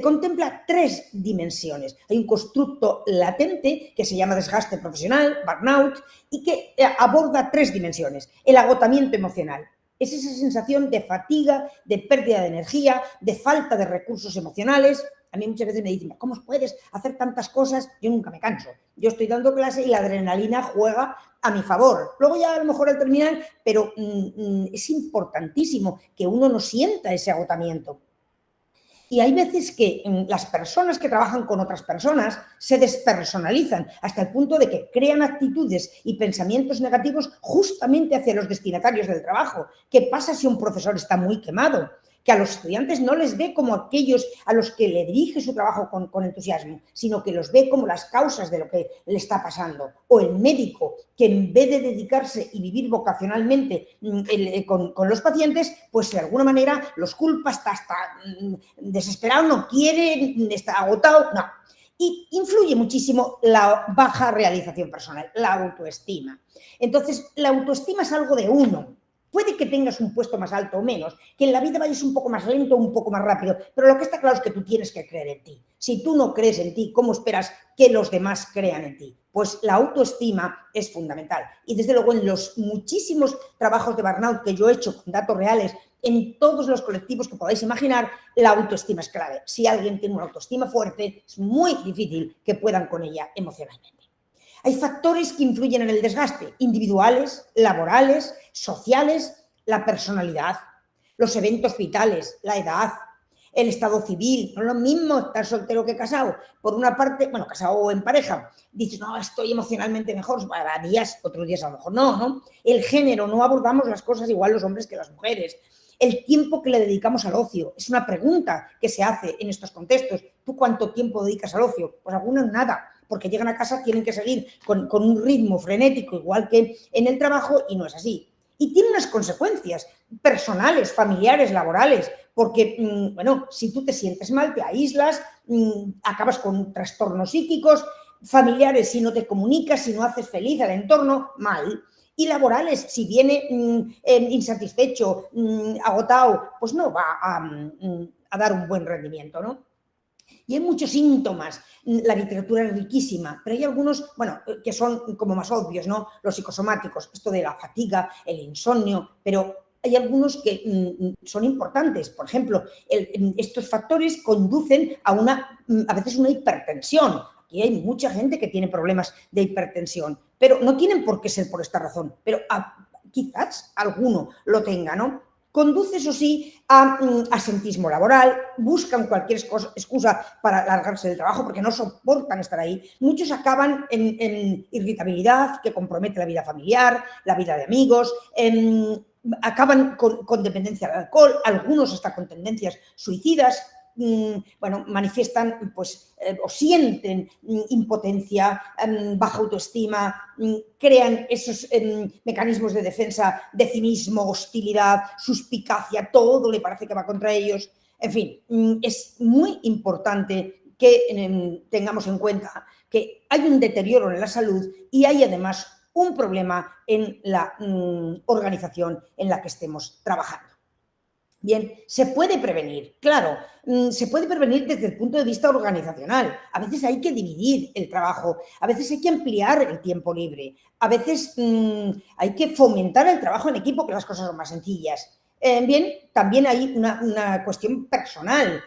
contempla 3 dimensiones. Hay un constructo latente que se llama desgaste profesional, burnout, y que aborda 3 dimensiones. El agotamiento emocional. Es esa sensación de fatiga, de pérdida de energía, de falta de recursos emocionales. A mí muchas veces me dicen, ¿cómo puedes hacer tantas cosas? Yo nunca me canso. Yo estoy dando clase y la adrenalina juega a mi favor. Luego ya a lo mejor al terminar, pero es importantísimo que uno no sienta ese agotamiento. Y hay veces que las personas que trabajan con otras personas se despersonalizan hasta el punto de que crean actitudes y pensamientos negativos justamente hacia los destinatarios del trabajo. ¿Qué pasa si un profesor está muy quemado? Que a los estudiantes no les ve como aquellos a los que le dirige su trabajo con entusiasmo, sino que los ve como las causas de lo que le está pasando. O el médico, que en vez de dedicarse y vivir vocacionalmente con los pacientes, pues de alguna manera los culpa, está desesperado, no quiere, está agotado, no. Y influye muchísimo la baja realización personal, la autoestima. Entonces, la autoestima es algo de uno. Puede que tengas un puesto más alto o menos, que en la vida vayas un poco más lento o un poco más rápido, pero lo que está claro es que tú tienes que creer en ti. Si tú no crees en ti, ¿cómo esperas que los demás crean en ti? Pues la autoestima es fundamental. Y desde luego en los muchísimos trabajos de burnout que yo he hecho con datos reales, en todos los colectivos que podáis imaginar, la autoestima es clave. Si alguien tiene una autoestima fuerte, es muy difícil que puedan con ella emocionalmente. Hay factores que influyen en el desgaste, individuales, laborales, sociales, la personalidad, los eventos vitales, la edad, el estado civil. No es lo mismo estar soltero que casado. Por una parte, bueno, casado o en pareja, dices, no, estoy emocionalmente mejor, a días, otros días a lo mejor no, ¿no? El género, no abordamos las cosas igual los hombres que las mujeres. El tiempo que le dedicamos al ocio, es una pregunta que se hace en estos contextos. ¿Tú cuánto tiempo dedicas al ocio? Pues algunos nada, porque llegan a casa, tienen que seguir con un ritmo frenético, igual que en el trabajo, y no es así. Y tiene unas consecuencias personales, familiares, laborales, porque, bueno, si tú te sientes mal, te aíslas, acabas con trastornos psíquicos, familiares, si no te comunicas, si no haces feliz al entorno, mal. Y laborales, si viene insatisfecho, agotado, pues no va a dar un buen rendimiento, ¿no? Y hay muchos síntomas. La literatura es riquísima, pero hay algunos, bueno, que son como más obvios, ¿no? Los psicosomáticos, esto de la fatiga, el insomnio, pero hay algunos que son importantes. Por ejemplo, estos factores conducen a veces una hipertensión. Aquí hay mucha gente que tiene problemas de hipertensión, pero no tienen por qué ser por esta razón, pero quizás alguno lo tenga, ¿no? conduce, eso sí, a asentismo laboral, buscan cualquier excusa para largarse del trabajo porque no soportan estar ahí. Muchos acaban en irritabilidad que compromete la vida familiar, la vida de amigos, acaban con dependencia al alcohol, algunos hasta con tendencias suicidas. Bueno, manifiestan pues, o sienten impotencia, baja autoestima, crean esos mecanismos de defensa de cinismo, hostilidad, suspicacia, todo le parece que va contra ellos. En fin, es muy importante que tengamos en cuenta que hay un deterioro en la salud y hay además un problema en la organización en la que estemos trabajando. Bien, se puede prevenir, claro, se puede prevenir desde el punto de vista organizacional. A veces hay que dividir el trabajo, a veces hay que ampliar el tiempo libre, a veces hay que fomentar el trabajo en equipo, que las cosas son más sencillas. Bien, también hay una cuestión personal.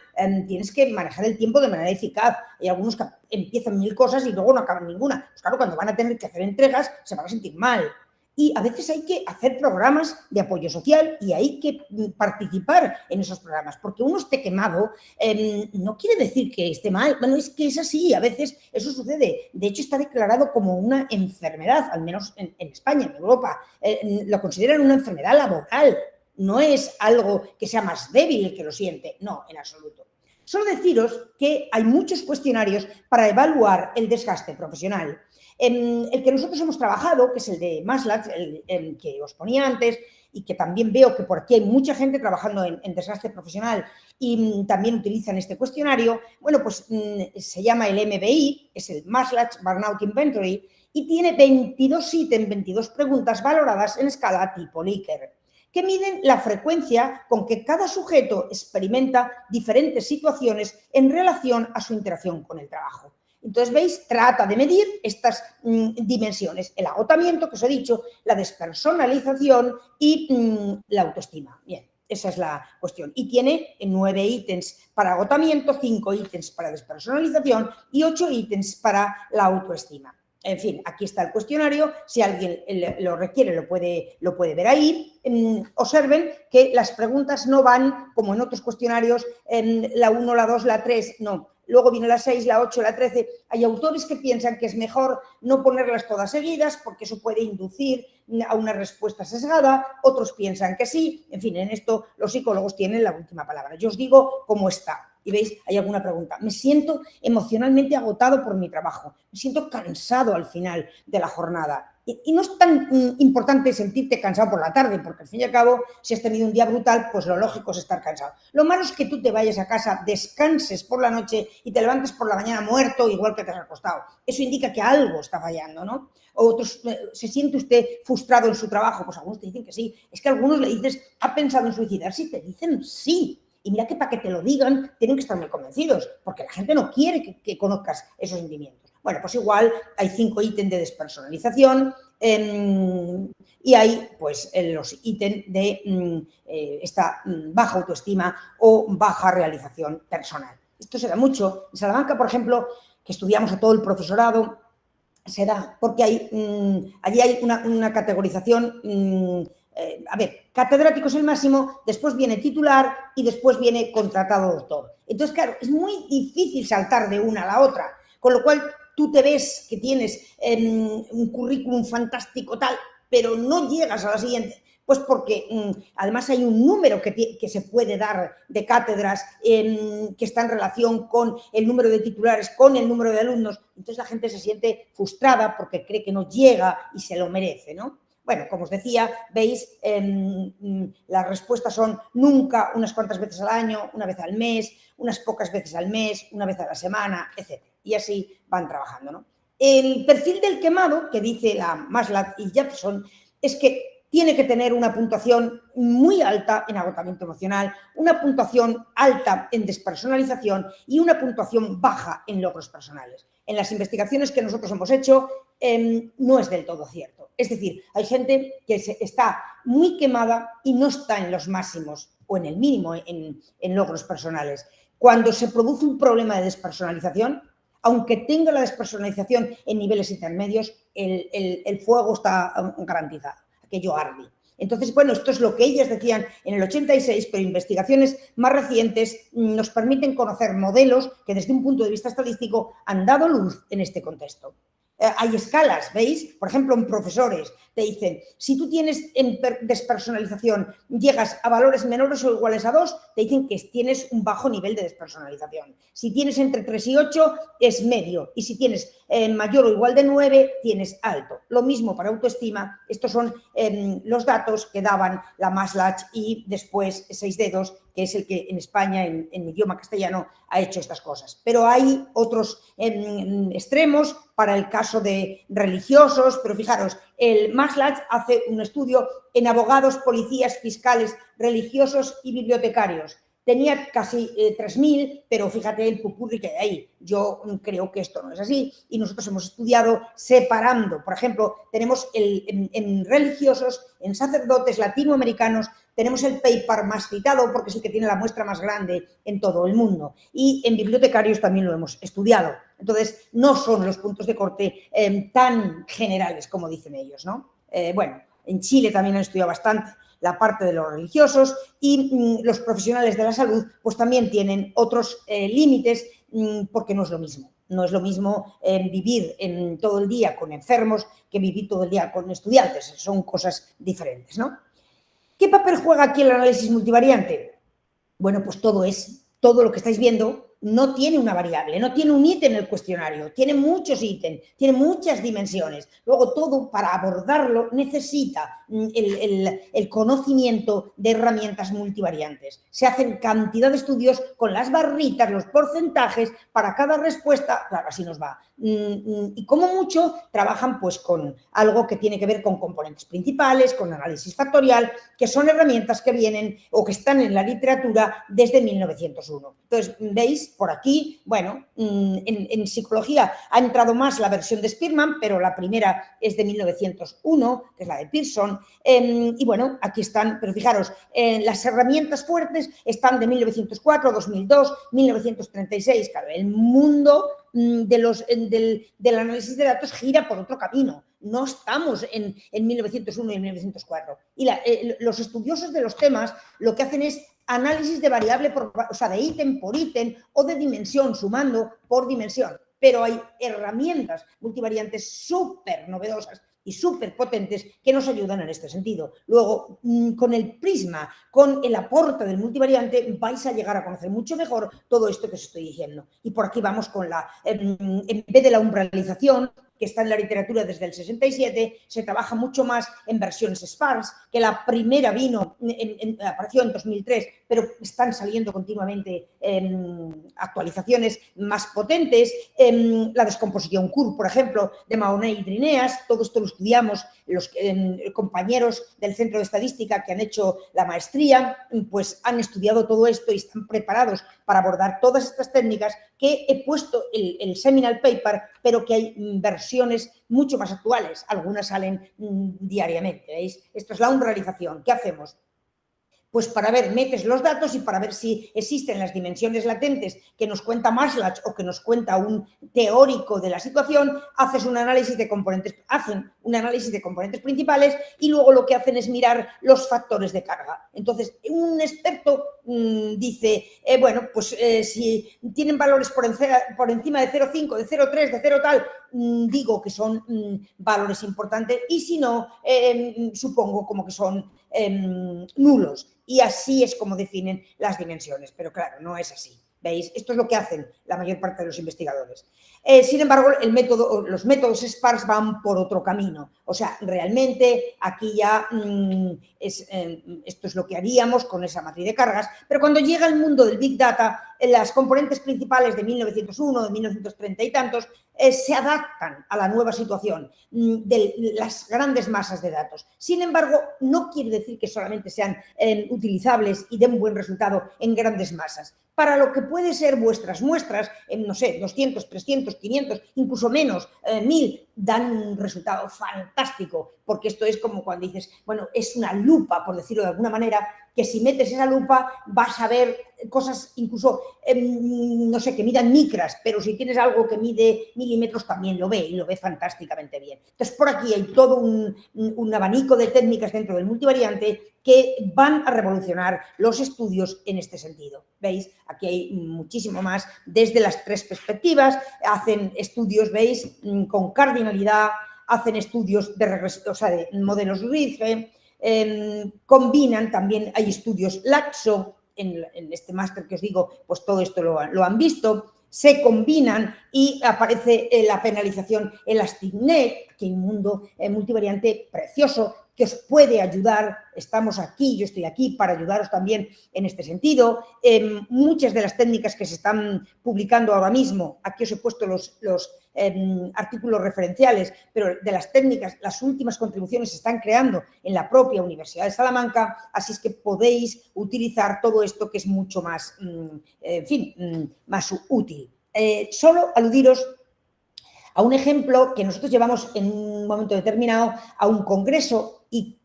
Tienes que manejar el tiempo de manera eficaz. Hay algunos que empiezan 1000 cosas y luego no acaban ninguna. Pues claro, cuando van a tener que hacer entregas se van a sentir mal. Y a veces hay que hacer programas de apoyo social y hay que participar en esos programas, porque uno esté quemado no quiere decir que esté mal, bueno, es que es así, a veces eso sucede. De hecho, está declarado como una enfermedad, al menos en España, en Europa, lo consideran una enfermedad laboral, no es algo que sea más débil el que lo siente, no, en absoluto. Solo deciros que hay muchos cuestionarios para evaluar el desgaste profesional. El que nosotros hemos trabajado, que es el de Maslach, el que os ponía antes, y que también veo que por aquí hay mucha gente trabajando en desgaste profesional y también utilizan este cuestionario, bueno, pues se llama el MBI, es el Maslach Burnout Inventory, y tiene 22 ítems, 22 preguntas valoradas en escala tipo Likert, que miden la frecuencia con que cada sujeto experimenta diferentes situaciones en relación a su interacción con el trabajo. Entonces, ¿veis? Trata de medir estas dimensiones, el agotamiento, que os he dicho, la despersonalización y la autoestima. Bien, esa es la cuestión. Y tiene 9 ítems para agotamiento, 5 ítems para despersonalización y 8 ítems para la autoestima. En fin, aquí está el cuestionario, si alguien lo requiere lo puede ver ahí. Observen que las preguntas no van, como en otros cuestionarios, la 1, la 2, la 3, no. Luego viene la 6, la 8, la 13. Hay autores que piensan que es mejor no ponerlas todas seguidas porque eso puede inducir a una respuesta sesgada. Otros piensan que sí. En fin, en esto los psicólogos tienen la última palabra. Yo os digo cómo está. Y veis, hay alguna pregunta. Me siento emocionalmente agotado por mi trabajo. Me siento cansado al final de la jornada. Y no es tan importante sentirte cansado por la tarde, porque al fin y al cabo, si has tenido un día brutal, pues lo lógico es estar cansado. Lo malo es que tú te vayas a casa, descanses por la noche y te levantes por la mañana muerto, igual que te has acostado. Eso indica que algo está fallando, ¿no? Otros, ¿se siente usted frustrado en su trabajo? Pues algunos te dicen que sí. Es que a algunos le dices, ¿ha pensado en suicidarse? Y te dicen sí. Y mira que para que te lo digan tienen que estar muy convencidos, porque la gente no quiere que conozcas esos sentimientos. Bueno, pues igual hay 5 ítems de despersonalización y hay pues los ítems de esta baja autoestima o baja realización personal. Esto se da mucho. En Salamanca, por ejemplo, que estudiamos a todo el profesorado, se da porque allí hay una categorización. A ver, catedrático es el máximo, después viene titular y después viene contratado doctor. Entonces, claro, es muy difícil saltar de una a la otra, con lo cual tú te ves que tienes un currículum fantástico tal, pero no llegas a la siguiente, pues porque además hay un número que se puede dar de cátedras que está en relación con el número de titulares, con el número de alumnos. Entonces la gente se siente frustrada porque cree que no llega y se lo merece, ¿no? Bueno, como os decía, veis, las respuestas son nunca, unas cuantas veces al año, una vez al mes, unas pocas veces al mes, una vez a la semana, etc. Y así van trabajando, ¿no? El perfil del quemado, que dice la Maslach y Jepson, es que tiene que tener una puntuación muy alta en agotamiento emocional, una puntuación alta en despersonalización y una puntuación baja en logros personales. En las investigaciones que nosotros hemos hecho, no es del todo cierto. Es decir, hay gente que está muy quemada y no está en los máximos o en el mínimo en logros personales. Cuando se produce un problema de despersonalización, aunque tenga la despersonalización en niveles intermedios, el fuego está garantizado, aquello arde. Entonces, bueno, esto es lo que ellas decían en el 86, pero investigaciones más recientes nos permiten conocer modelos que desde un punto de vista estadístico han dado luz en este contexto. Hay escalas, ¿veis? Por ejemplo, en profesores te dicen, si tú tienes en despersonalización, llegas a valores menores o iguales a 2, te dicen que tienes un bajo nivel de despersonalización. Si tienes entre 3 y 8, es medio. Y si tienes mayor o igual de 9, tienes alto. Lo mismo para autoestima. Estos son los datos que daban la Maslach y después 6 dedos, que es el que en España, en idioma castellano, ha hecho estas cosas. Pero hay otros extremos para el caso de religiosos, pero fijaros, el Maslach hace un estudio en abogados, policías, fiscales, religiosos y bibliotecarios. Tenía casi 3.000, pero fíjate el pupurri que hay ahí. Yo creo que esto no es así y nosotros hemos estudiado separando. Por ejemplo, tenemos en religiosos, en sacerdotes latinoamericanos, tenemos el paper más citado porque es el que tiene la muestra más grande en todo el mundo. Y en bibliotecarios también lo hemos estudiado. Entonces, no son los puntos de corte tan generales como dicen ellos, ¿no? Bueno, en Chile también han estudiado bastante la parte de los religiosos y los profesionales de la salud pues también tienen otros límites porque no es lo mismo. No es lo mismo vivir todo el día con enfermos que vivir todo el día con estudiantes. Son cosas diferentes, ¿no? ¿Qué papel juega aquí el análisis multivariante? Bueno, pues todo lo que estáis viendo no tiene una variable, no tiene un ítem en el cuestionario, tiene muchos ítems, tiene muchas dimensiones. Luego todo para abordarlo necesita el conocimiento de herramientas multivariantes. Se hacen cantidad de estudios con las barritas, los porcentajes para cada respuesta, claro, así nos va. Y como mucho trabajan pues con algo que tiene que ver con componentes principales, con análisis factorial, que son herramientas que vienen o que están en la literatura desde 1901. Entonces, ¿veis? Por aquí, bueno, en psicología ha entrado más la versión de Spearman, pero la primera es de 1901, que es la de Pearson, y bueno, aquí están, pero fijaros, las herramientas fuertes están de 1904, 2002, 1936, claro, el mundo del análisis de datos gira por otro camino. No estamos en 1901 y 1904. Y los estudiosos de los temas lo que hacen es análisis de variable, o sea, de ítem por ítem o de dimensión, sumando por dimensión. Pero hay herramientas multivariantes súper novedosas y súper potentes que nos ayudan en este sentido. Luego, con el prisma, con el aporte del multivariante, vais a llegar a conocer mucho mejor todo esto que os estoy diciendo. Y por aquí vamos con en vez de la umbralización, que está en la literatura desde el 67, se trabaja mucho más en versiones sparse, que la primera apareció en 2003, pero están saliendo continuamente actualizaciones más potentes. La descomposición Curve, por ejemplo, de Mahoney y Drineas, todo esto lo estudiamos los compañeros del Centro de Estadística que han hecho la maestría, pues han estudiado todo esto y están preparados para abordar todas estas técnicas que he puesto el seminal paper, pero que hay versiones mucho más actuales. Algunas salen diariamente, ¿veis? Esto es la umbralización. ¿Qué hacemos? Pues para ver, metes los datos y para ver si existen las dimensiones latentes que nos cuenta Maslach o que nos cuenta un teórico de la situación, hacen un análisis de componentes principales y luego lo que hacen es mirar los factores de carga. Entonces, un experto dice, bueno, pues si tienen valores por encima de 0,5, de 0,3, de 0 tal, digo que son valores importantes y si no, supongo como que son nulos. Y así es como definen las dimensiones, pero claro, no es así. ¿Veis? Esto es lo que hacen la mayor parte de los investigadores. Sin embargo, los métodos sparse van por otro camino. O sea, realmente aquí ya esto es lo que haríamos con esa matriz de cargas, pero cuando llega el mundo del Big Data, las componentes principales de 1901, de 1930 y tantos, se adaptan a la nueva situación de las grandes masas de datos. Sin embargo, no quiere decir que solamente sean utilizables y den buen resultado en grandes masas. Para lo que puede ser vuestras muestras, no sé, 200, 300, 500, incluso menos, 1000, dan un resultado fantástico, porque esto es como cuando dices, bueno, es una lupa, por decirlo de alguna manera, que si metes esa lupa vas a ver cosas incluso, no sé, que midan micras, pero si tienes algo que mide milímetros también lo ve y lo ve fantásticamente bien. Entonces, por aquí hay todo un abanico de técnicas dentro del multivariante que van a revolucionar los estudios en este sentido. ¿Veis? Aquí hay muchísimo más desde las 3 perspectivas, hacen estudios, ¿veis?, con cardinalidad, hacen estudios de regresión, o sea, de modelos Ridge, combinan también, hay estudios Laxo, en este máster que os digo, pues todo esto lo han visto, se combinan y aparece la penalización ElasticNet, que hay un mundo multivariante precioso que os puede ayudar. Estamos aquí, yo estoy aquí para ayudaros también en este sentido. Muchas de las técnicas que se están publicando ahora mismo, aquí os he puesto los artículos referenciales, pero de las técnicas, las últimas contribuciones se están creando en la propia Universidad de Salamanca, así es que podéis utilizar todo esto que es mucho más, en fin, más útil. Solo aludiros a un ejemplo que nosotros llevamos en un momento determinado a un congreso y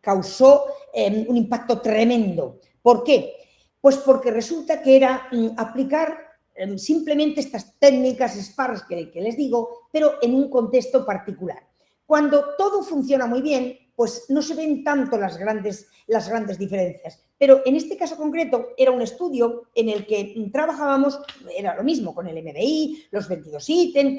causó un impacto tremendo. ¿Por qué? Pues porque resulta que era aplicar simplemente estas técnicas SPARS que les digo, pero en un contexto particular. Cuando todo funciona muy bien, pues no se ven tanto las grandes diferencias. Pero en este caso concreto era un estudio en el que trabajábamos, era lo mismo con el MBI, los 22 ítems,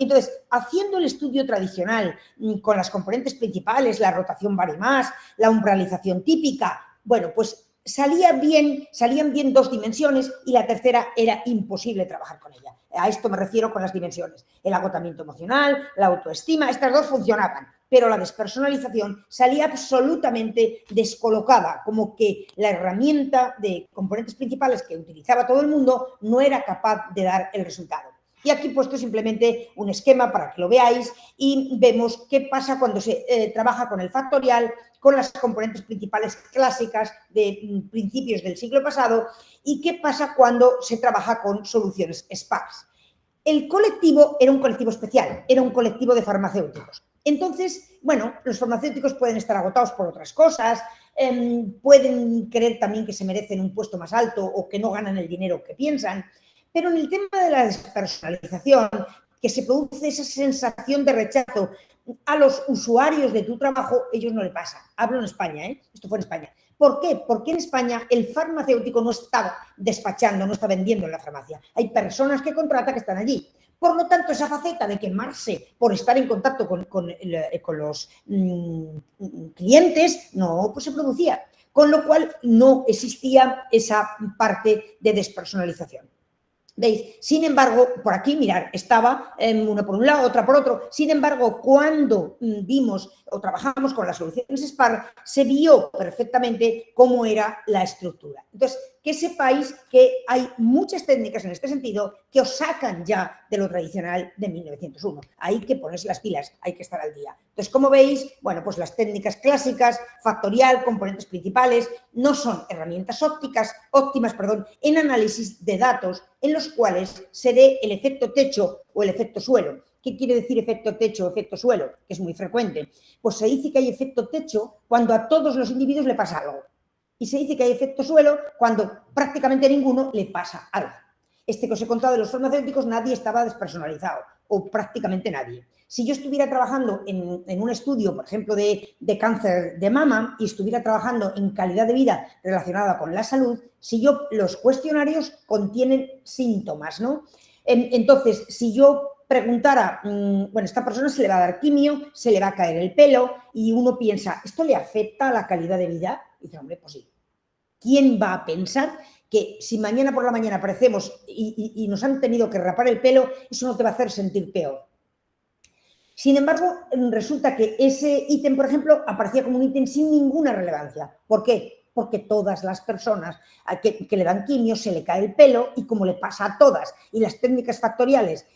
Entonces, haciendo el estudio tradicional con las componentes principales, la rotación varimás, la umbralización típica, bueno, pues salían bien 2 dimensiones y la tercera era imposible trabajar con ella. A esto me refiero con las dimensiones. El agotamiento emocional, la autoestima, estas 2 funcionaban, pero la despersonalización salía absolutamente descolocada, como que la herramienta de componentes principales que utilizaba todo el mundo no era capaz de dar el resultado. Y aquí he puesto simplemente un esquema para que lo veáis y vemos qué pasa cuando se trabaja con el factorial, con las componentes principales clásicas de principios del siglo pasado y qué pasa cuando se trabaja con soluciones SPARS. El colectivo era un colectivo especial, era un colectivo de farmacéuticos. Entonces, bueno, los farmacéuticos pueden estar agotados por otras cosas, pueden creer también que se merecen un puesto más alto o que no ganan el dinero que piensan, pero en el tema de la despersonalización, que se produce esa sensación de rechazo a los usuarios de tu trabajo, ellos no le pasa. Hablo en España, esto fue en España. ¿Por qué? Porque en España el farmacéutico no está despachando, no está vendiendo en la farmacia. Hay personas que contrata que están allí. Por lo tanto, esa faceta de quemarse por estar en contacto con los clientes no pues se producía. Con lo cual no existía esa parte de despersonalización. ¿Veis? Sin embargo, por aquí, mirar, estaba una por un lado, otra por otro. Sin embargo, cuando vimos o trabajamos con las soluciones SPAR, se vio perfectamente cómo era la estructura. Entonces, que sepáis que hay muchas técnicas en este sentido que os sacan ya de lo tradicional de 1901. Hay que ponerse las pilas, hay que estar al día. Entonces, como veis, bueno, pues las técnicas clásicas, factorial, componentes principales, no son herramientas óptimas, en análisis de datos en los cuales se dé el efecto techo o el efecto suelo. ¿Qué quiere decir efecto techo o efecto suelo? Que es muy frecuente. Pues se dice que hay efecto techo cuando a todos los individuos le pasa algo. Y se dice que hay efecto suelo cuando prácticamente a ninguno le pasa algo. Este que os he contado de los farmacéuticos, nadie estaba despersonalizado, o prácticamente nadie. Si yo estuviera trabajando en un estudio, por ejemplo, de cáncer de mama y estuviera trabajando en calidad de vida relacionada con la salud, si yo los cuestionarios contienen síntomas, ¿no? Entonces, si yo preguntara, bueno, esta persona se le va a dar quimio, se le va a caer el pelo y uno piensa, ¿esto le afecta a la calidad de vida? Y dice, hombre, pues sí. ¿Quién va a pensar que si mañana por la mañana aparecemos y nos han tenido que rapar el pelo, eso no te va a hacer sentir peor? Sin embargo, resulta que ese ítem, por ejemplo, aparecía como un ítem sin ninguna relevancia. ¿Por qué? Porque todas las personas que le dan quimio se le cae el pelo y como le pasa a todas y las técnicas factoriales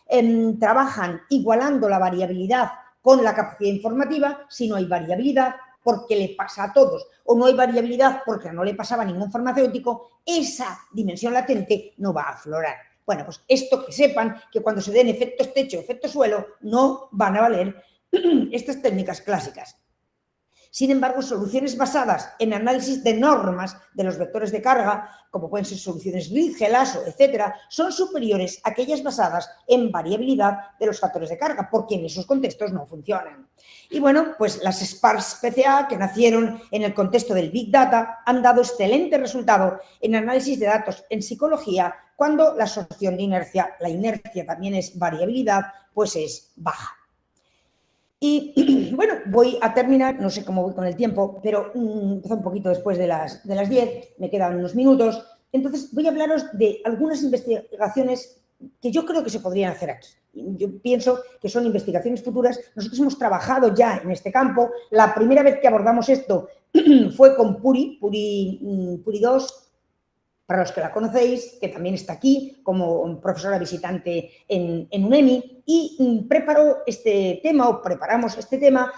trabajan igualando la variabilidad con la capacidad informativa, si no hay variabilidad porque le pasa a todos o no hay variabilidad porque no le pasaba a ningún farmacéutico, esa dimensión latente no va a aflorar. Bueno, pues esto que sepan que cuando se den efectos techo, efectos suelo, no van a valer estas técnicas clásicas. Sin embargo, soluciones basadas en análisis de normas de los vectores de carga, como pueden ser soluciones Ritge, Lasso, etcétera, son superiores a aquellas basadas en variabilidad de los factores de carga, porque en esos contextos no funcionan. Y bueno, pues las Sparse PCA, que nacieron en el contexto del Big Data, han dado excelente resultado en análisis de datos en psicología cuando la absorción de inercia, la inercia también es variabilidad, pues es baja. Y bueno, voy a terminar, no sé cómo voy con el tiempo, pero empezó un poquito después de las 10, me quedan unos minutos. Entonces voy a hablaros de algunas investigaciones que yo creo que se podrían hacer aquí. Yo pienso que son investigaciones futuras. Nosotros hemos trabajado ya en este campo. La primera vez que abordamos esto fue con Puri 2, para los que la conocéis, que también está aquí como profesora visitante en UNEMI, y preparamos este tema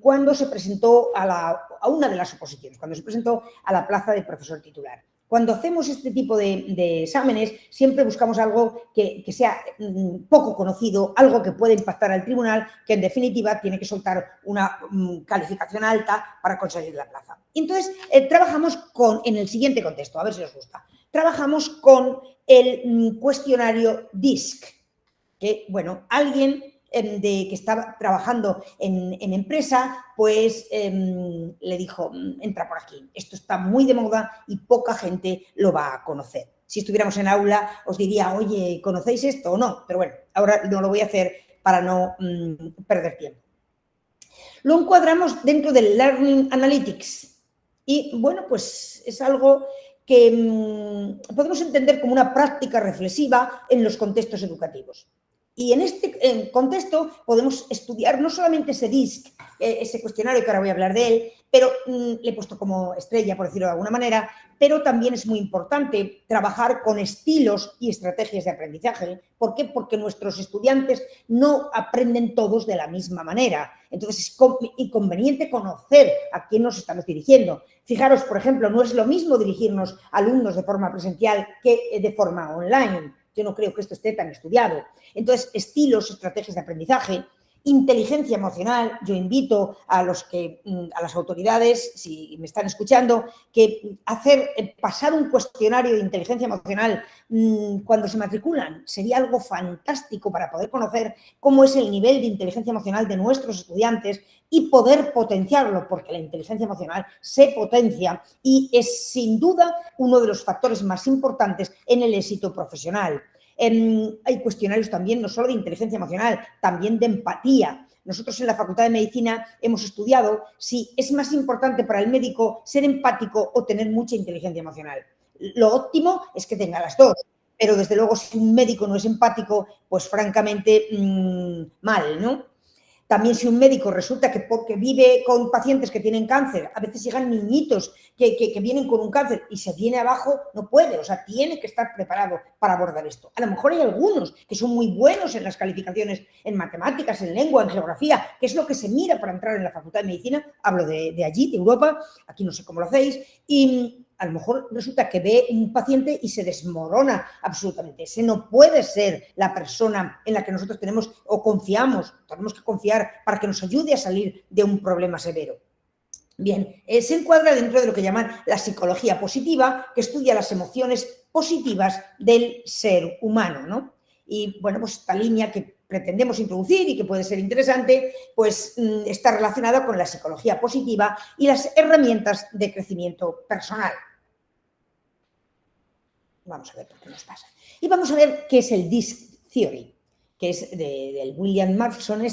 cuando se presentó a una de las oposiciones, cuando se presentó a la plaza de profesor titular. Cuando hacemos este tipo de exámenes, siempre buscamos algo que sea poco conocido, algo que pueda impactar al tribunal, que en definitiva tiene que soltar una calificación alta para conseguir la plaza. Entonces, trabajamos en el siguiente contexto, a ver si os gusta. Trabajamos con el cuestionario DISC, que, bueno, alguien que estaba trabajando en empresa, pues le dijo, entra por aquí, esto está muy de moda y poca gente lo va a conocer. Si estuviéramos en aula os diría, oye, ¿conocéis esto o no? Pero bueno, ahora no lo voy a hacer para no perder tiempo. Lo encuadramos dentro del Learning Analytics y, bueno, pues es algo que podemos entender como una práctica reflexiva en los contextos educativos. Y en este contexto podemos estudiar no solamente ese DISC, ese cuestionario que ahora voy a hablar de él, pero le he puesto como estrella, por decirlo de alguna manera, pero también es muy importante trabajar con estilos y estrategias de aprendizaje. ¿Por qué? Porque nuestros estudiantes no aprenden todos de la misma manera. Entonces es inconveniente conocer a quién nos estamos dirigiendo. Fijaros, por ejemplo, no es lo mismo dirigirnos a alumnos de forma presencial que de forma online. Yo no creo que esto esté tan estudiado. Entonces, estilos, estrategias de aprendizaje, inteligencia emocional. Yo invito a las autoridades, si me están escuchando, que pasar un cuestionario de inteligencia emocional cuando se matriculan sería algo fantástico para poder conocer cómo es el nivel de inteligencia emocional de nuestros estudiantes y poder potenciarlo, porque la inteligencia emocional se potencia y es sin duda uno de los factores más importantes en el éxito profesional. Hay cuestionarios también, no solo de inteligencia emocional, también de empatía. Nosotros en la Facultad de Medicina hemos estudiado si es más importante para el médico ser empático o tener mucha inteligencia emocional. Lo óptimo es que tenga las dos, pero desde luego si un médico no es empático, pues francamente mal, ¿no? También si un médico resulta que porque vive con pacientes que tienen cáncer, a veces llegan niñitos que vienen con un cáncer y se viene abajo, no puede, o sea, tiene que estar preparado para abordar esto. A lo mejor hay algunos que son muy buenos en las calificaciones en matemáticas, en lengua, en geografía, que es lo que se mira para entrar en la Facultad de Medicina, hablo de allí, de Europa, aquí no sé cómo lo hacéis, y a lo mejor resulta que ve un paciente y se desmorona absolutamente. Ese no puede ser la persona en la que nosotros tenemos o confiamos, tenemos que confiar para que nos ayude a salir de un problema severo. Bien, se encuadra dentro de lo que llaman la psicología positiva, que estudia las emociones positivas del ser humano, ¿no? Y bueno, pues esta línea que pretendemos introducir y que puede ser interesante, pues está relacionada con la psicología positiva y las herramientas de crecimiento personal. Vamos a ver por qué nos pasa. Y vamos a ver qué es el DISC Theory, que es del William Marston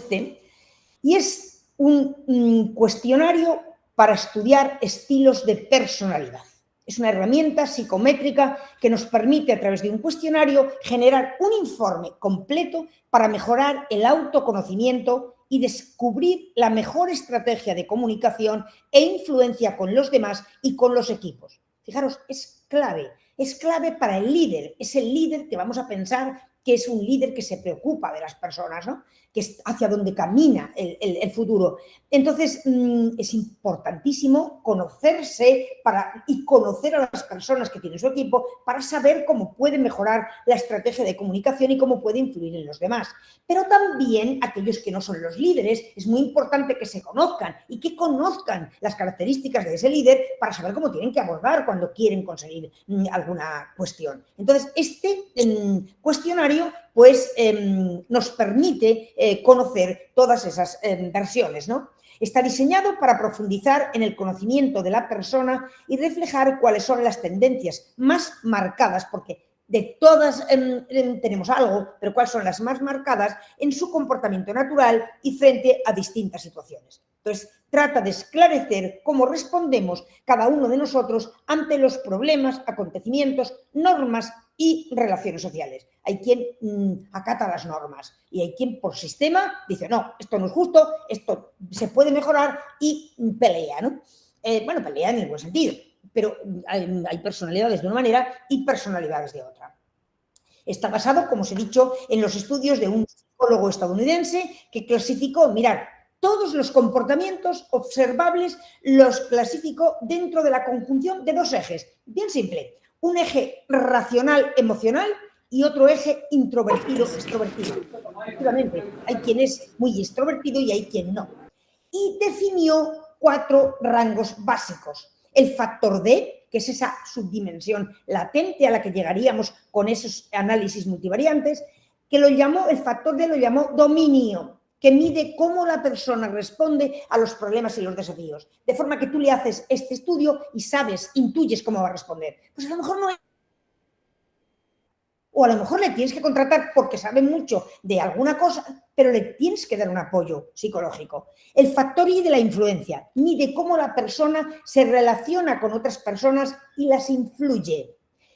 y es un cuestionario para estudiar estilos de personalidad. Es una herramienta psicométrica que nos permite, a través de un cuestionario, generar un informe completo para mejorar el autoconocimiento y descubrir la mejor estrategia de comunicación e influencia con los demás y con los equipos. Fijaros, es clave para el líder. Es el líder que vamos a pensar que es un líder que se preocupa de las personas, ¿no? Que es hacia donde camina el futuro. Entonces, es importantísimo conocerse y conocer a las personas que tienen su equipo para saber cómo puede mejorar la estrategia de comunicación y cómo puede influir en los demás. Pero también aquellos que no son los líderes, es muy importante que se conozcan y que conozcan las características de ese líder para saber cómo tienen que abordar cuando quieren conseguir alguna cuestión. Entonces, este cuestionario pues nos permite conocer todas esas versiones, ¿no? Está diseñado para profundizar en el conocimiento de la persona y reflejar cuáles son las tendencias más marcadas, porque de todas tenemos algo, pero cuáles son las más marcadas en su comportamiento natural y frente a distintas situaciones. Entonces, trata de esclarecer cómo respondemos cada uno de nosotros ante los problemas, acontecimientos, normas y relaciones sociales. Hay quien acata las normas y hay quien por sistema dice, no, esto no es justo, esto se puede mejorar y pelea, ¿no? Bueno, pelea en el buen sentido, pero hay personalidades de una manera y personalidades de otra. Está basado, como os he dicho, en los estudios de un psicólogo estadounidense que clasificó, mirad, todos los comportamientos observables los clasificó dentro de la conjunción de dos ejes, bien simple, un eje racional emocional y otro eje introvertido extrovertido. Efectivamente, hay quien es muy extrovertido y hay quien no. Y definió 4 rangos básicos. El factor D, que es esa subdimensión latente a la que llegaríamos con esos análisis multivariantes, que el factor D lo llamó dominio, que mide cómo la persona responde a los problemas y los desafíos. De forma que tú le haces este estudio y sabes, intuyes cómo va a responder. Pues a lo mejor no es. O a lo mejor le tienes que contratar porque sabe mucho de alguna cosa, pero le tienes que dar un apoyo psicológico. El factor I de la influencia mide cómo la persona se relaciona con otras personas y las influye.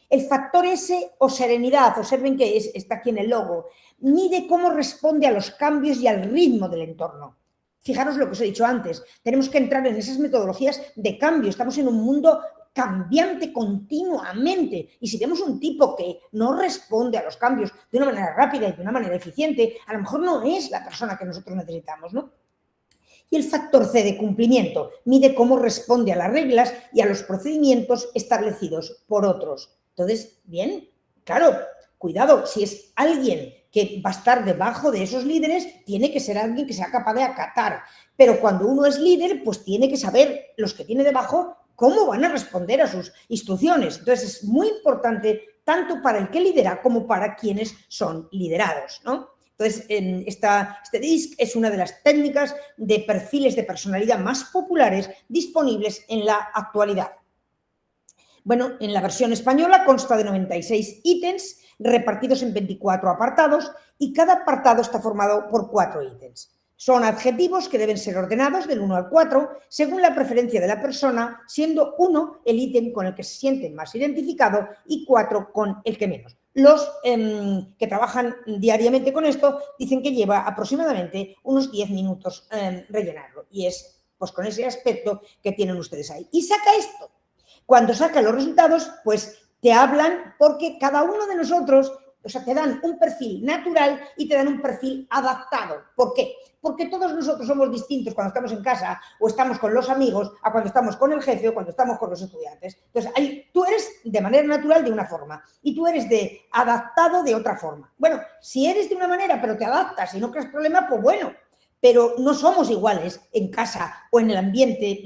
El factor S o serenidad, observen que está aquí en el logo, mide cómo responde a los cambios y al ritmo del entorno. Fijaros lo que os he dicho antes, tenemos que entrar en esas metodologías de cambio, estamos en un mundo cambiante continuamente y si vemos un tipo que no responde a los cambios de una manera rápida y de una manera eficiente, a lo mejor no es la persona que nosotros necesitamos, ¿no? Y el factor C de cumplimiento mide cómo responde a las reglas y a los procedimientos establecidos por otros. Entonces, bien, claro, cuidado, si es alguien que va a estar debajo de esos líderes, tiene que ser alguien que sea capaz de acatar. Pero cuando uno es líder, pues tiene que saber los que tiene debajo cómo van a responder a sus instrucciones. Entonces, es muy importante tanto para el que lidera como para quienes son liderados, ¿no? Entonces, este DISC es una de las técnicas de perfiles de personalidad más populares disponibles en la actualidad. Bueno, en la versión española consta de 96 ítems repartidos en 24 apartados y cada apartado está formado por 4 ítems. Son adjetivos que deben ser ordenados del 1 al 4 según la preferencia de la persona, siendo 1 el ítem con el que se siente más identificado y 4 con el que menos. Los que trabajan diariamente con esto dicen que lleva aproximadamente unos 10 minutos rellenarlo y es pues con ese aspecto que tienen ustedes ahí. Y saca esto. Cuando sacan los resultados, pues te hablan porque cada uno de nosotros, o sea, te dan un perfil natural y te dan un perfil adaptado. ¿Por qué? Porque todos nosotros somos distintos cuando estamos en casa o estamos con los amigos a cuando estamos con el jefe o cuando estamos con los estudiantes. Entonces, tú eres de manera natural de una forma y tú eres de adaptado de otra forma. Bueno, si eres de una manera pero te adaptas y no creas problema, pues bueno. Pero no somos iguales en casa o en el ambiente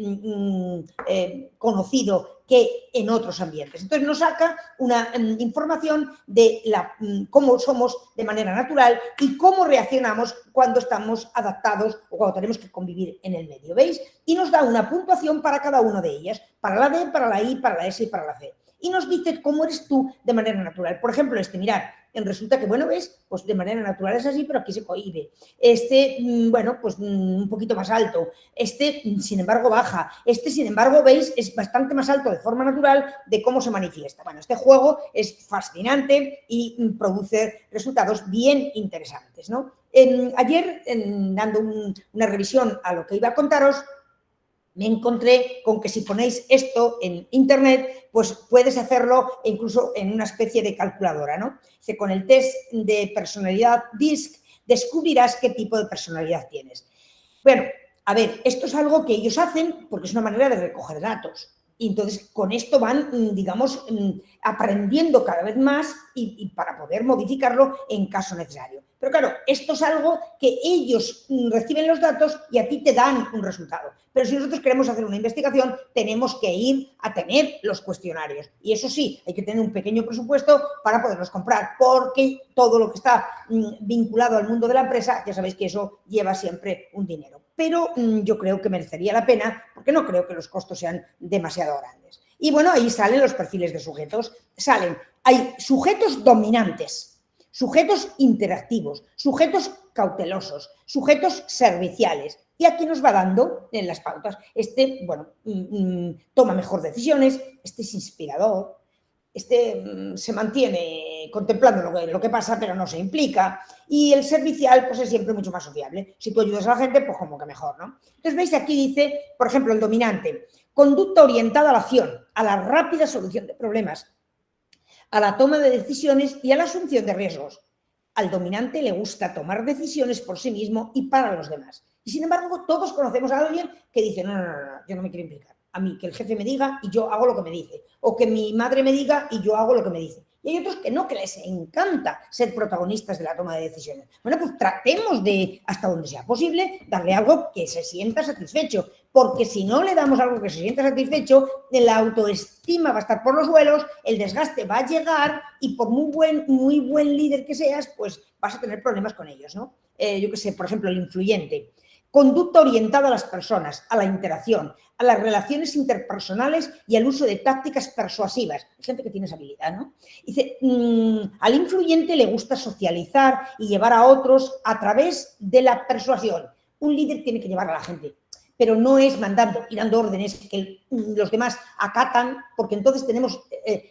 conocido que en otros ambientes. Entonces nos saca una información de cómo somos de manera natural y cómo reaccionamos cuando estamos adaptados o cuando tenemos que convivir en el medio, ¿veis? Y nos da una puntuación para cada una de ellas, para la D, para la I, para la S y para la C. Y nos dice cómo eres tú de manera natural. Por ejemplo, mirad, resulta que, bueno, ¿ves? Pues de manera natural es así, pero aquí se cohíbe. Bueno, pues un poquito más alto. Sin embargo, baja. Sin embargo, ¿veis? Es bastante más alto de forma natural de cómo se manifiesta. Bueno, este juego es fascinante y produce resultados bien interesantes, ¿no? Ayer, dando una revisión a lo que iba a contaros, me encontré con que si ponéis esto en internet, pues puedes hacerlo incluso en una especie de calculadora, ¿no? Dice, con el test de personalidad DISC descubrirás qué tipo de personalidad tienes. Bueno, a ver, esto es algo que ellos hacen porque es una manera de recoger datos. Y entonces con esto van, digamos, aprendiendo cada vez más y para poder modificarlo en caso necesario. Pero claro, esto es algo que ellos reciben los datos y a ti te dan un resultado. Pero si nosotros queremos hacer una investigación, tenemos que ir a tener los cuestionarios. Y eso sí, hay que tener un pequeño presupuesto para poderlos comprar, porque todo lo que está vinculado al mundo de la empresa, ya sabéis que eso lleva siempre un dinero. Pero yo creo que merecería la pena, porque no creo que los costos sean demasiado grandes. Y bueno, ahí salen los perfiles de sujetos. Hay sujetos dominantes, sujetos interactivos, sujetos cautelosos, sujetos serviciales. Y aquí nos va dando en las pautas. Bueno, toma mejor decisiones, este es inspirador, este se mantiene contemplando lo que pasa, pero no se implica. Y el servicial, pues es siempre mucho más sociable. Si tú ayudas a la gente, pues como que mejor, ¿no? Entonces, veis, aquí dice, por ejemplo, el dominante, conducta orientada a la acción, a la rápida solución de problemas, a la toma de decisiones y a la asunción de riesgos. Al dominante le gusta tomar decisiones por sí mismo y para los demás. Y sin embargo, todos conocemos a alguien que dice, no, yo no me quiero implicar. A mí, que el jefe me diga y yo hago lo que me dice. O que mi madre me diga y yo hago lo que me dice. Y hay otros que no, que les encanta ser protagonistas de la toma de decisiones. Bueno, pues tratemos de, hasta donde sea posible, darle algo que se sienta satisfecho. Porque si no le damos algo que se sienta satisfecho, la autoestima va a estar por los suelos, el desgaste va a llegar y por muy buen líder que seas, pues vas a tener problemas con ellos, ¿no? Yo qué sé, por ejemplo, el influyente. Conducta orientada a las personas, a la interacción, a las relaciones interpersonales y al uso de tácticas persuasivas. Hay gente que tiene esa habilidad, ¿no? Dice, al influyente le gusta socializar y llevar a otros a través de la persuasión. Un líder tiene que llevar a la gente, pero no es mandando y dando órdenes que los demás acatan, porque entonces tenemos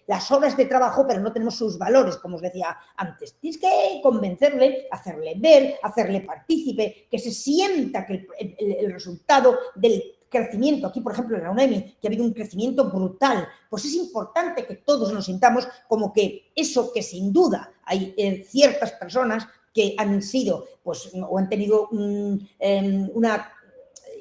las horas de trabajo, pero no tenemos sus valores, como os decía antes. Tienes que convencerle, hacerle ver, hacerle partícipe, que se sienta que el resultado del crecimiento, aquí por ejemplo en la UNEMI, que ha habido un crecimiento brutal, pues es importante que todos nos sintamos como que eso que sin duda hay ciertas personas que han sido, pues, o han tenido una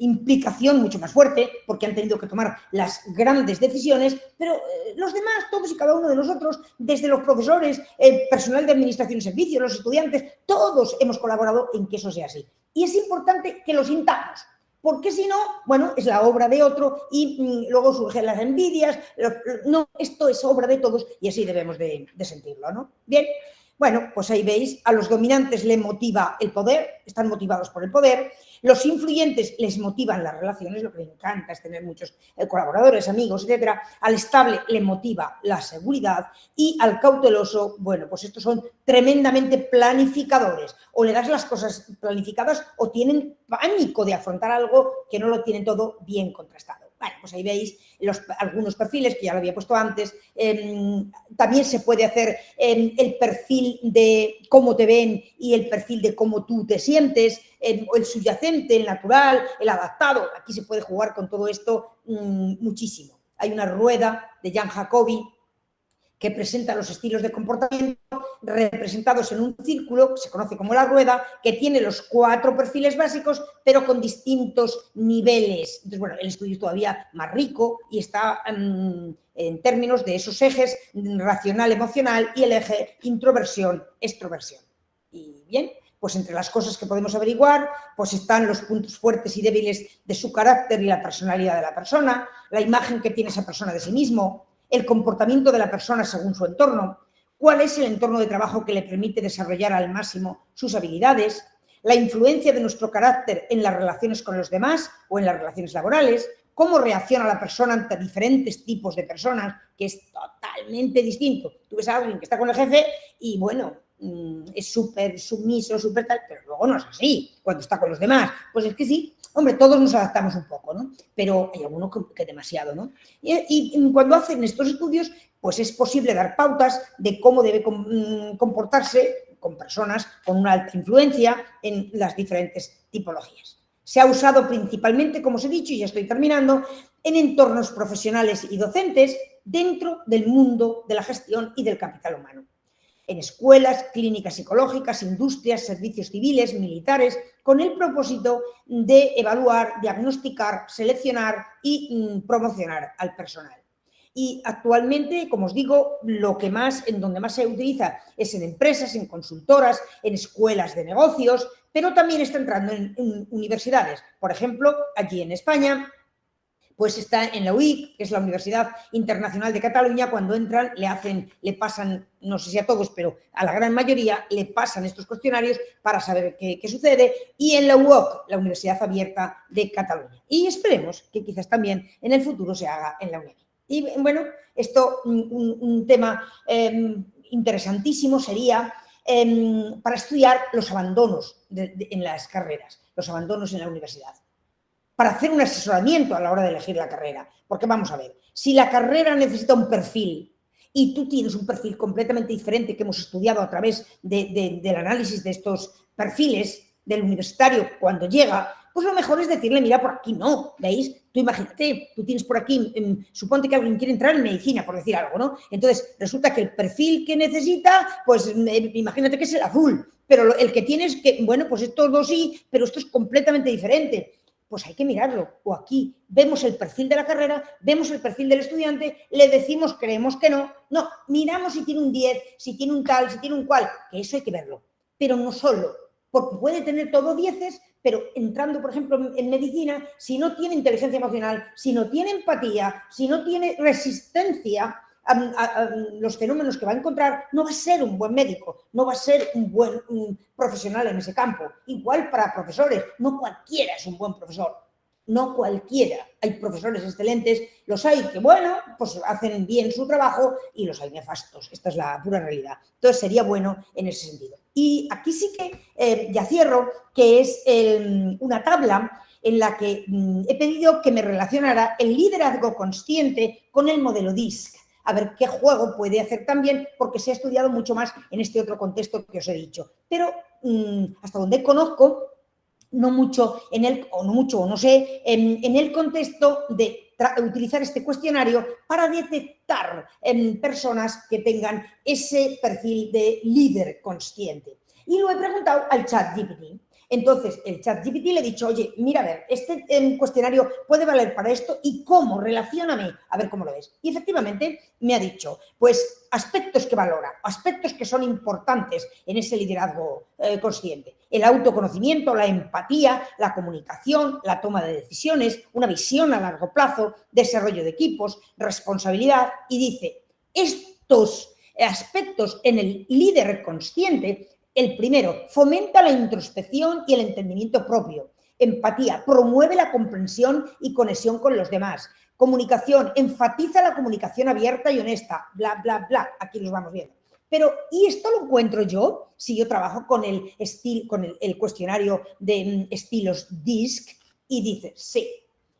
implicación mucho más fuerte porque han tenido que tomar las grandes decisiones, pero los demás, todos y cada uno de nosotros, desde los profesores, el personal de administración y servicios, los estudiantes, todos hemos colaborado en que eso sea así. Y es importante que lo sintamos, porque si no, bueno, es la obra de otro y luego surgen las envidias. No, esto es obra de todos y así debemos de sentirlo, ¿no? Bien. Bueno, pues ahí veis, a los dominantes les motiva el poder, están motivados por el poder, los influyentes les motivan las relaciones, lo que les encanta es tener muchos colaboradores, amigos, etcétera. Al estable le motiva la seguridad y al cauteloso, bueno, pues estos son tremendamente planificadores. O le das las cosas planificadas o tienen pánico de afrontar algo que no lo tienen todo bien contrastado. Bueno, pues ahí veis algunos perfiles que ya lo había puesto antes. También se puede hacer el perfil de cómo te ven y el perfil de cómo tú te sientes, el subyacente, el natural, el adaptado. Aquí se puede jugar con todo esto muchísimo. Hay una rueda de Jan Jacobi que presenta los estilos de comportamiento representados en un círculo, que se conoce como la rueda, que tiene los 4 perfiles básicos, pero con distintos niveles. Entonces, bueno, el estudio es todavía más rico y está en términos de esos ejes racional-emocional y el eje introversión-extroversión. Y bien, pues entre las cosas que podemos averiguar, pues están los puntos fuertes y débiles de su carácter y la personalidad de la persona, la imagen que tiene esa persona de sí mismo, el comportamiento de la persona según su entorno, cuál es el entorno de trabajo que le permite desarrollar al máximo sus habilidades, la influencia de nuestro carácter en las relaciones con los demás o en las relaciones laborales, cómo reacciona la persona ante diferentes tipos de personas, que es totalmente distinto. Tú ves a alguien que está con el jefe y, bueno, es súper sumiso, súper tal, pero luego no es así cuando está con los demás. Pues es que sí, hombre, todos nos adaptamos un poco, ¿no? Pero hay algunos que demasiado, ¿no? Y cuando hacen estos estudios, pues es posible dar pautas de cómo debe comportarse con personas con una alta influencia en las diferentes tipologías. Se ha usado principalmente, como os he dicho, y ya estoy terminando, en entornos profesionales y docentes dentro del mundo de la gestión y del capital humano. En escuelas, clínicas psicológicas, industrias, servicios civiles, militares, con el propósito de evaluar, diagnosticar, seleccionar y promocionar al personal. Y actualmente, como os digo, en donde más se utiliza es en empresas, en consultoras, en escuelas de negocios, pero también está entrando en universidades. Por ejemplo, allí en España, pues está en la UIC, que es la Universidad Internacional de Cataluña. Cuando entran le pasan, no sé si a todos, pero a la gran mayoría le pasan estos cuestionarios para saber qué sucede, y en la UOC, la Universidad Abierta de Cataluña. Y esperemos que quizás también en el futuro se haga en la UNED. Y bueno, esto, un tema interesantísimo sería para estudiar los abandonos en las carreras, los abandonos en la universidad, para hacer un asesoramiento a la hora de elegir la carrera. Porque vamos a ver, si la carrera necesita un perfil y tú tienes un perfil completamente diferente que hemos estudiado a través del análisis de estos perfiles del universitario cuando llega, pues lo mejor es decirle, mira, por aquí no, ¿veis? Tú imagínate, tú tienes por aquí, suponte que alguien quiere entrar en medicina, por decir algo, ¿no? Entonces, resulta que el perfil que necesita, pues imagínate que es el azul, pero el que tienes que, bueno, pues estos dos sí, pero esto es completamente diferente. Pues hay que mirarlo. O aquí vemos el perfil de la carrera, vemos el perfil del estudiante, le decimos, creemos que no. No, miramos si tiene un 10, si tiene un tal, si tiene un cual, que eso hay que verlo. Pero no solo, porque puede tener todo 10, pero entrando, por ejemplo, en medicina, si no tiene inteligencia emocional, si no tiene empatía, si no tiene resistencia a los fenómenos que va a encontrar, no va a ser un buen médico, no va a ser un buen profesional en ese campo. Igual para profesores, no cualquiera es un buen profesor, no cualquiera. Hay profesores excelentes, los hay que, bueno, pues hacen bien su trabajo, y los hay nefastos. Esta es la pura realidad. Entonces sería bueno en ese sentido. Y aquí sí que ya cierro, que es una tabla en la que he pedido que me relacionara el liderazgo consciente con el modelo DISC. A ver qué juego puede hacer también, porque se ha estudiado mucho más en este otro contexto que os he dicho. Pero hasta donde conozco, no mucho en el, o no mucho, o no sé, en el contexto de utilizar este cuestionario para detectar personas que tengan ese perfil de líder consciente. Y lo he preguntado al ChatGPT. Entonces, el ChatGPT le he dicho, oye, mira, a ver, este cuestionario puede valer para esto, y cómo, relacióname, a ver cómo lo ves. Y efectivamente me ha dicho, pues, aspectos que valora, aspectos que son importantes en ese liderazgo consciente. El autoconocimiento, la empatía, la comunicación, la toma de decisiones, una visión a largo plazo, desarrollo de equipos, responsabilidad. Y dice, estos aspectos en el líder consciente. El primero, fomenta la introspección y el entendimiento propio. Empatía, promueve la comprensión y conexión con los demás. Comunicación, enfatiza la comunicación abierta y honesta. Bla, bla, bla. Aquí los vamos viendo. Pero, ¿y esto lo encuentro yo? Si yo trabajo con el cuestionario de estilos DISC, y dice, sí,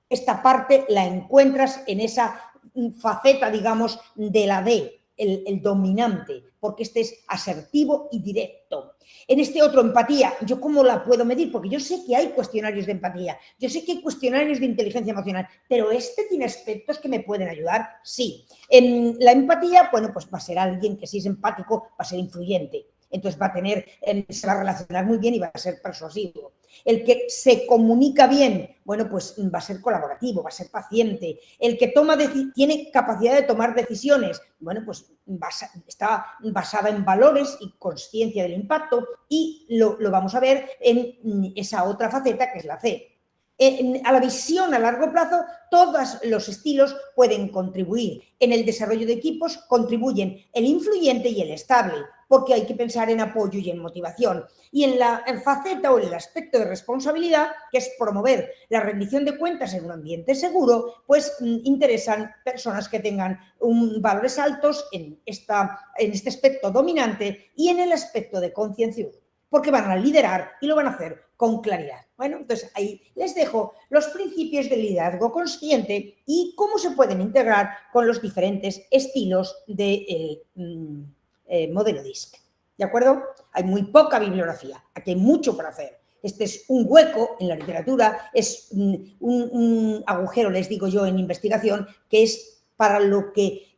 esta parte la encuentras en esa faceta, digamos, de la D, el dominante, porque este es asertivo y directo. En este otro, empatía, ¿yo cómo la puedo medir? Porque yo sé que hay cuestionarios de empatía, yo sé que hay cuestionarios de inteligencia emocional, pero ¿este tiene aspectos que me pueden ayudar? Sí. En la empatía, bueno, pues va a ser alguien que, si es empático, va a ser influyente. Entonces va a tener, se va a relacionar muy bien y va a ser persuasivo. El que se comunica bien, bueno, pues va a ser colaborativo, va a ser paciente. El que tiene capacidad de tomar decisiones, bueno, pues está basada en valores y conciencia del impacto, y lo vamos a ver en esa otra faceta que es la C. A la visión a largo plazo, todos los estilos pueden contribuir. En el desarrollo de equipos contribuyen el influyente y el estable, porque hay que pensar en apoyo y en motivación. Y en la faceta o el aspecto de responsabilidad, que es promover la rendición de cuentas en un ambiente seguro, pues interesan personas que tengan valores altos en este aspecto dominante y en el aspecto de conciencia, porque van a liderar y lo van a hacer con claridad. Bueno, entonces ahí les dejo los principios del liderazgo consciente y cómo se pueden integrar con los diferentes estilos del modelo DISC. ¿De acuerdo? Hay muy poca bibliografía, aquí hay mucho para hacer. Este es un hueco en la literatura, es un agujero, les digo yo, en investigación, que es para lo que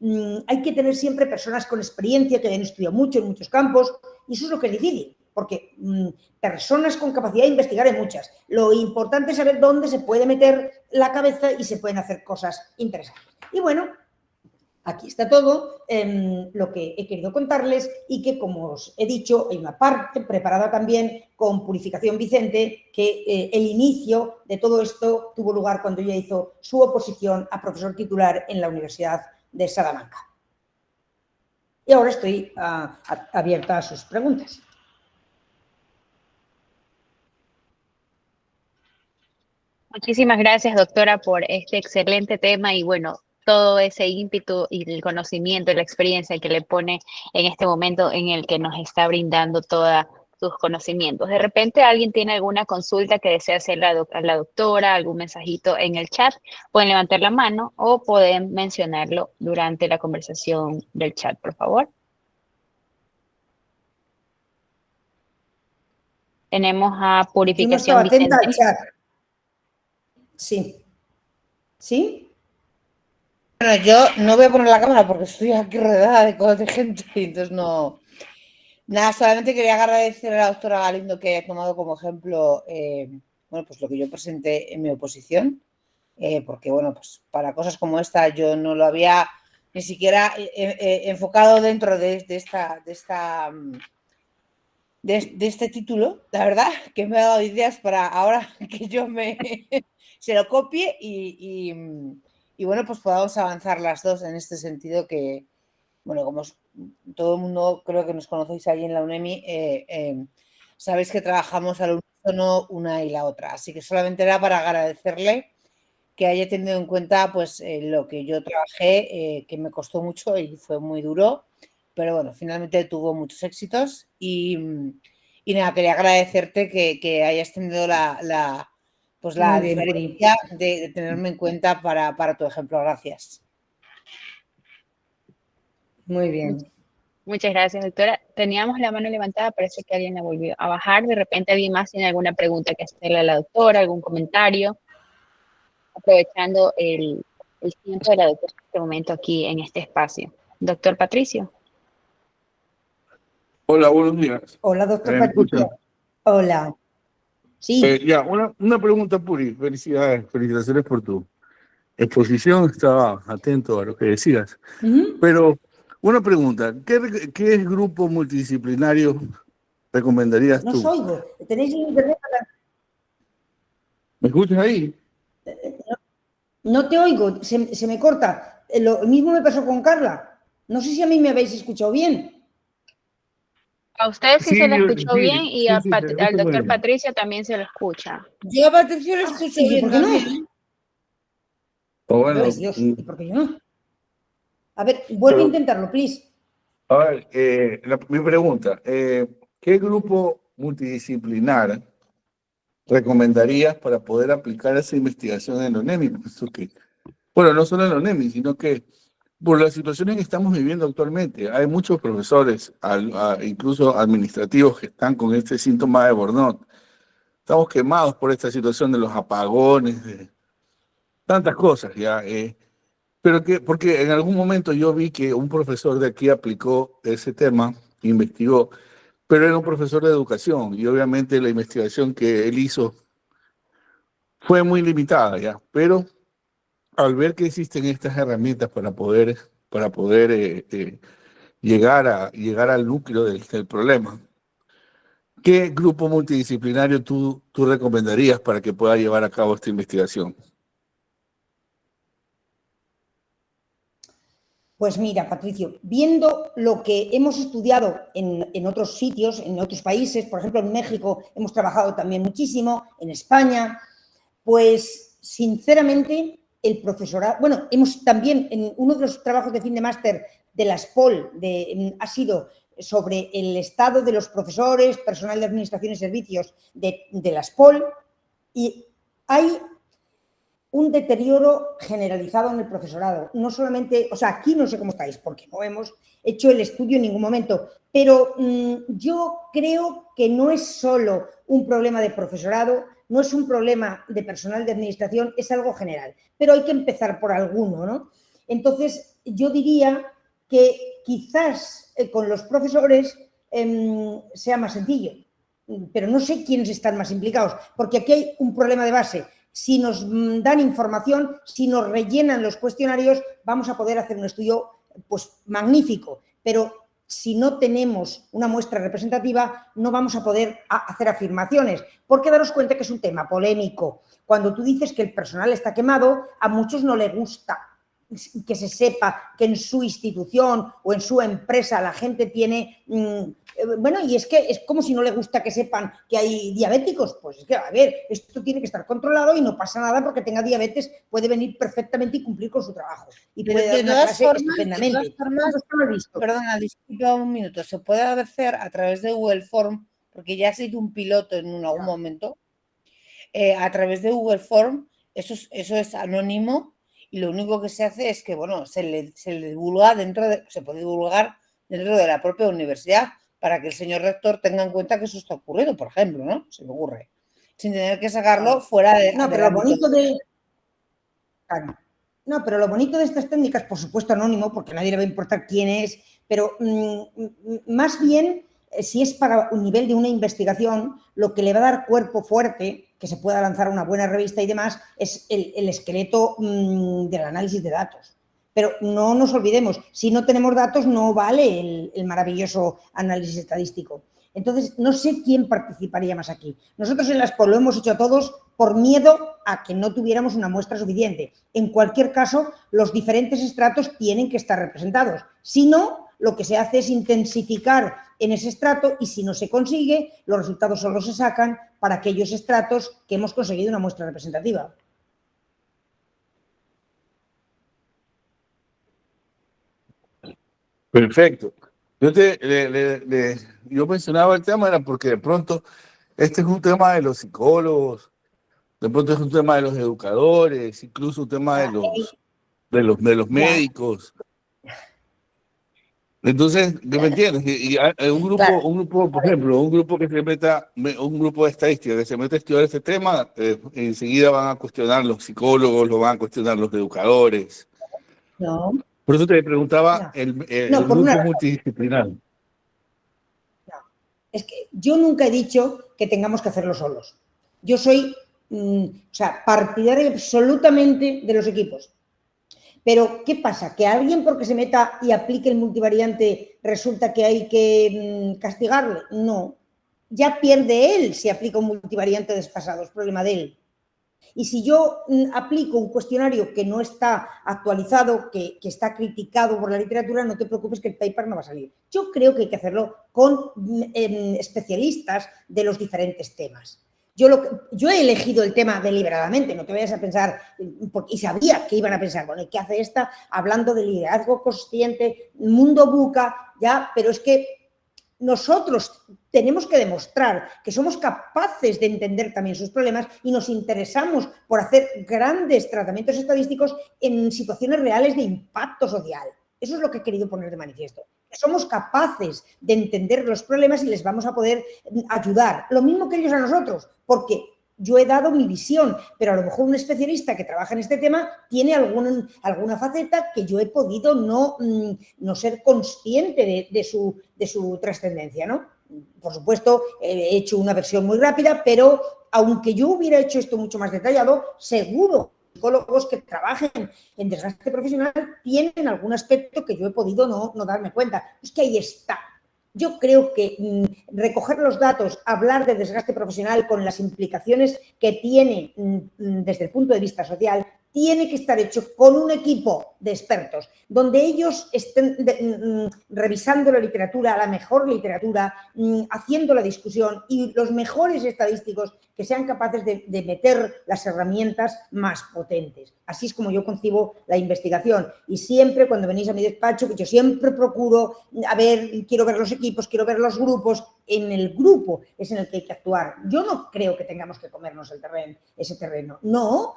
hay que tener siempre personas con experiencia, que hayan estudiado mucho en muchos campos, y eso es lo que es difícil, porque personas con capacidad de investigar hay muchas. Lo importante es saber dónde se puede meter la cabeza y se pueden hacer cosas interesantes. Y bueno, aquí está todo lo que he querido contarles y que, como os he dicho, hay una parte preparada también con Purificación Vicente, que el inicio de todo esto tuvo lugar cuando ella hizo su oposición a profesor titular en la Universidad de Salamanca. Y ahora estoy abierta a sus preguntas. Muchísimas gracias, doctora, por este excelente tema y bueno, todo ese ímpetu y el conocimiento y la experiencia que le pone en este momento en el que nos está brindando todos sus conocimientos. De repente alguien tiene alguna consulta que desea hacer a la doctora, algún mensajito en el chat, pueden levantar la mano o pueden mencionarlo durante la conversación del chat, por favor. Tenemos a Yo no Purificación estaba atenta Vicente. al chat. Sí. ¿Sí? Bueno, yo no voy a poner la cámara porque estoy aquí rodeada de gente, entonces no. Nada, solamente quería agradecer a la doctora Galindo que haya tomado como ejemplo bueno, pues lo que yo presenté en mi oposición, porque bueno, pues para cosas como esta yo no lo había ni siquiera enfocado dentro de este título, la verdad, que me ha dado ideas para ahora que yo se lo copie y bueno, pues podamos avanzar las dos en este sentido que, bueno, como todo el mundo creo que nos conocéis ahí en la UNEMI, sabéis que trabajamos al unísono una y la otra, así que solamente era para agradecerle que haya tenido en cuenta pues lo que yo trabajé, que me costó mucho y fue muy duro, pero bueno, finalmente tuvo muchos éxitos y nada, quería agradecerte que hayas tenido la Muy bien, diferencia de tenerme en cuenta para tu ejemplo. Gracias. Muy bien. Muchas gracias, doctora. Teníamos la mano levantada, parece que alguien la volvió a bajar. De repente alguien más tiene alguna pregunta que hacerle a la doctora, algún comentario, aprovechando el tiempo de la doctora en este momento aquí en este espacio. Doctor Patricio. Hola, buenos días. Hola, doctor ¿Me escuchan? Patricio. Hola. Sí. Ya, una pregunta, Puri. Felicidades, felicitaciones por tu exposición. Estaba atento a lo que decías. Pero una pregunta, ¿qué grupo multidisciplinario recomendarías No os tú? oigo. ¿Tenéis internet? ¿Me escuchas ahí? No te oigo, se me corta. Lo mismo me pasó con Carla. No sé si a mí me habéis escuchado bien. A usted sí se le escuchó bien y sí, se al escucha muy doctor bien. Patricio tambií se lo escucha. Yo a Patricio lo escucho ¿Y yo bien por qué no? también. O Ay, bueno, Dios, ¿y por qué yo no? A ver, vuelve a intentarlo, please. a ver, mi pregunta, ¿qué grupo multidisciplinar recomendarías para poder aplicar esa investigación en la UNEMI? Bueno, no solo en la UNEMI, sino que por la situación en que estamos viviendo actualmente, hay muchos profesores, incluso administrativos, que están con este síntoma de burnout. Estamos quemados por esta situación de los apagones, de tantas cosas, ya. Porque en algún momento yo vi que un profesor de aquí aplicó ese tema, investigó, pero era un profesor de educación y obviamente la investigación que él hizo fue muy limitada, ya. Pero al ver que existen estas herramientas para poder llegar al núcleo del problema, ¿qué grupo multidisciplinario tú recomendarías para que pueda llevar a cabo esta investigación? Pues mira, Patricio, viendo lo que hemos estudiado en otros sitios, en otros países, por ejemplo, en México hemos trabajado también muchísimo, en España, pues sinceramente el profesorado, bueno, hemos también en uno de los trabajos de fin de máster de la SPOL ha sido sobre el estado de los profesores, personal de administración y servicios de la SPOL, y hay un deterioro generalizado en el profesorado. No solamente, o sea, aquí no sé cómo estáis, porque no hemos hecho el estudio en ningún momento, pero yo creo que no es solo un problema de profesorado, no es un problema de personal de administración, es algo general. Pero hay que empezar por alguno, ¿no? Entonces, yo diría que quizás con los profesores sea más sencillo, pero no sé quiénes están más implicados, porque aquí hay un problema de base. Si nos dan información, si nos rellenan los cuestionarios, vamos a poder hacer un estudio pues, magnífico, pero si no tenemos una muestra representativa, no vamos a poder hacer afirmaciones, porque daros cuenta que es un tema polémico. Cuando tú dices que el personal está quemado, a muchos no les gusta que se sepa que en su institución o en su empresa la gente tiene... bueno, y es que es como si no le gusta que sepan que hay diabéticos. Pues es que, a ver, esto tiene que estar controlado y no pasa nada porque tenga diabetes, puede venir perfectamente y cumplir con su trabajo. Y puede dar una clase estupendamente. De todas formas, perdona, disculpa un minuto, se puede hacer a través de Google Form, porque ya se hizo un piloto en algún momento, a través de Google Form, eso es anónimo. Y lo único que se hace es que, bueno, se le divulga se puede divulgar dentro de la propia universidad para que el señor rector tenga en cuenta que eso está ocurriendo, por ejemplo, ¿no? Se me ocurre. Sin tener que sacarlo fuera de... No, pero lo bonito de... Claro. No, pero lo bonito de estas técnicas, por supuesto anónimo, porque a nadie le va a importar quién es, pero más bien, si es para un nivel de una investigación, lo que le va a dar cuerpo fuerte, que se pueda lanzar una buena revista y demás, es el esqueleto del análisis de datos. Pero no nos olvidemos, si no tenemos datos no vale el maravilloso análisis estadístico. Entonces, no sé quién participaría más aquí. Nosotros en la Expo lo hemos hecho todos por miedo a que no tuviéramos una muestra suficiente. En cualquier caso, los diferentes estratos tienen que estar representados. Si no, lo que se hace es intensificar en ese estrato y si no se consigue, los resultados solo se sacan para aquellos estratos que hemos conseguido una muestra representativa. Perfecto. Yo mencionaba el tema era porque de pronto este es un tema de los psicólogos, de pronto es un tema de los educadores, incluso un tema de los médicos. Entonces, ¿me entiendes? Y un grupo, por ejemplo, un grupo que se meta, un grupo de estadística que se meta a estudiar este tema, enseguida van a cuestionar los psicólogos, lo van a cuestionar los educadores. No. Por eso te preguntaba el grupo multidisciplinar. No. Es que yo nunca he dicho que tengamos que hacerlo solos. Yo soy, partidaria absolutamente de los equipos. Pero, ¿qué pasa? ¿Que alguien porque se meta y aplique el multivariante resulta que hay que castigarle? No. Ya pierde él si aplica un multivariante desfasado, es problema de él. Y si yo aplico un cuestionario que no está actualizado, que está criticado por la literatura, no te preocupes que el paper no va a salir. Yo creo que hay que hacerlo con especialistas de los diferentes temas. Yo he elegido el tema deliberadamente, no te vayas a pensar, y sabía que iban a pensar, bueno, ¿qué hace esta hablando de liderazgo consciente, mundo buca, ya? Pero es que nosotros tenemos que demostrar que somos capaces de entender también sus problemas y nos interesamos por hacer grandes tratamientos estadísticos en situaciones reales de impacto social. Eso es lo que he querido poner de manifiesto. Somos capaces de entender los problemas y les vamos a poder ayudar. Lo mismo que ellos a nosotros, porque yo he dado mi visión, pero a lo mejor un especialista que trabaja en este tema tiene alguna faceta que yo he podido no ser consciente de su trascendencia, ¿no? Por supuesto, he hecho una versión muy rápida, pero aunque yo hubiera hecho esto mucho más detallado, seguro psicólogos que trabajen en desgaste profesional tienen algún aspecto que yo he podido no darme cuenta. Es que ahí está. Yo creo que recoger los datos, hablar de desgaste profesional con las implicaciones que tiene desde el punto de vista social, tiene que estar hecho con un equipo de expertos, donde ellos estén revisando la literatura, la mejor literatura, haciendo la discusión y los mejores estadísticos que sean capaces de meter las herramientas más potentes. Así es como yo concibo la investigación. Y siempre cuando venís a mi despacho, que yo siempre procuro, quiero ver los equipos, quiero ver los grupos, en el grupo es en el que hay que actuar. Yo no creo que tengamos que comernos ese terreno, no,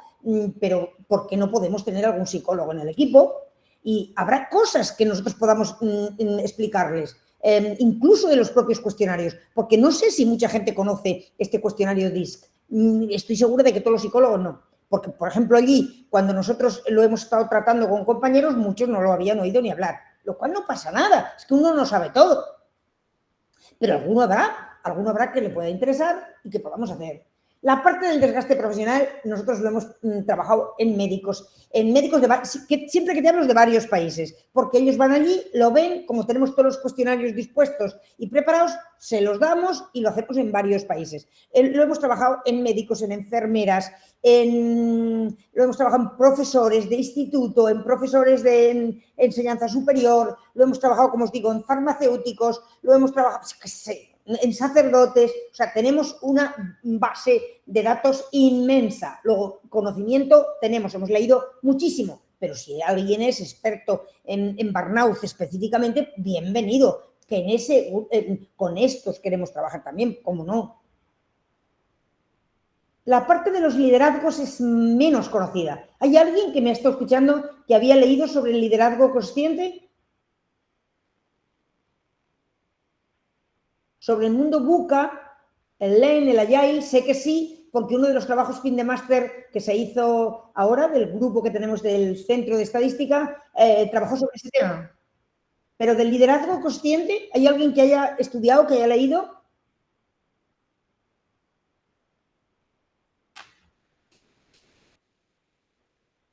pero porque no podemos tener algún psicólogo en el equipo y habrá cosas que nosotros podamos explicarles, incluso de los propios cuestionarios, porque no sé si mucha gente conoce este cuestionario DISC. Estoy segura de que todos los psicólogos no, porque, por ejemplo, allí, cuando nosotros lo hemos estado tratando con compañeros, muchos no lo habían oído ni hablar, lo cual no pasa nada, es que uno no sabe todo. Pero alguno habrá que le pueda interesar y que podamos hacer. La parte del desgaste profesional, nosotros lo hemos trabajado en médicos siempre que te hablo de varios países, porque ellos van allí, lo ven, como tenemos todos los cuestionarios dispuestos y preparados, se los damos y lo hacemos en varios países. Lo hemos trabajado en médicos, en enfermeras, lo hemos trabajado en profesores de instituto, en profesores de enseñanza superior, lo hemos trabajado, como os digo, en farmacéuticos, lo hemos trabajado, en sacerdotes, o sea, tenemos una base de datos inmensa. Luego, conocimiento tenemos, hemos leído muchísimo, pero si alguien es experto en burnout específicamente, bienvenido, que con estos queremos trabajar también, ¿cómo no? La parte de los liderazgos es menos conocida. ¿Hay alguien que me está escuchando que había leído sobre el liderazgo consciente? Sobre el mundo VUCA, el Lean, el Agile, sé que sí, porque uno de los trabajos fin de máster que se hizo ahora, del grupo que tenemos del Centro de Estadística, trabajó sobre ese tema. Pero del liderazgo consciente, ¿hay alguien que haya estudiado, que haya leído?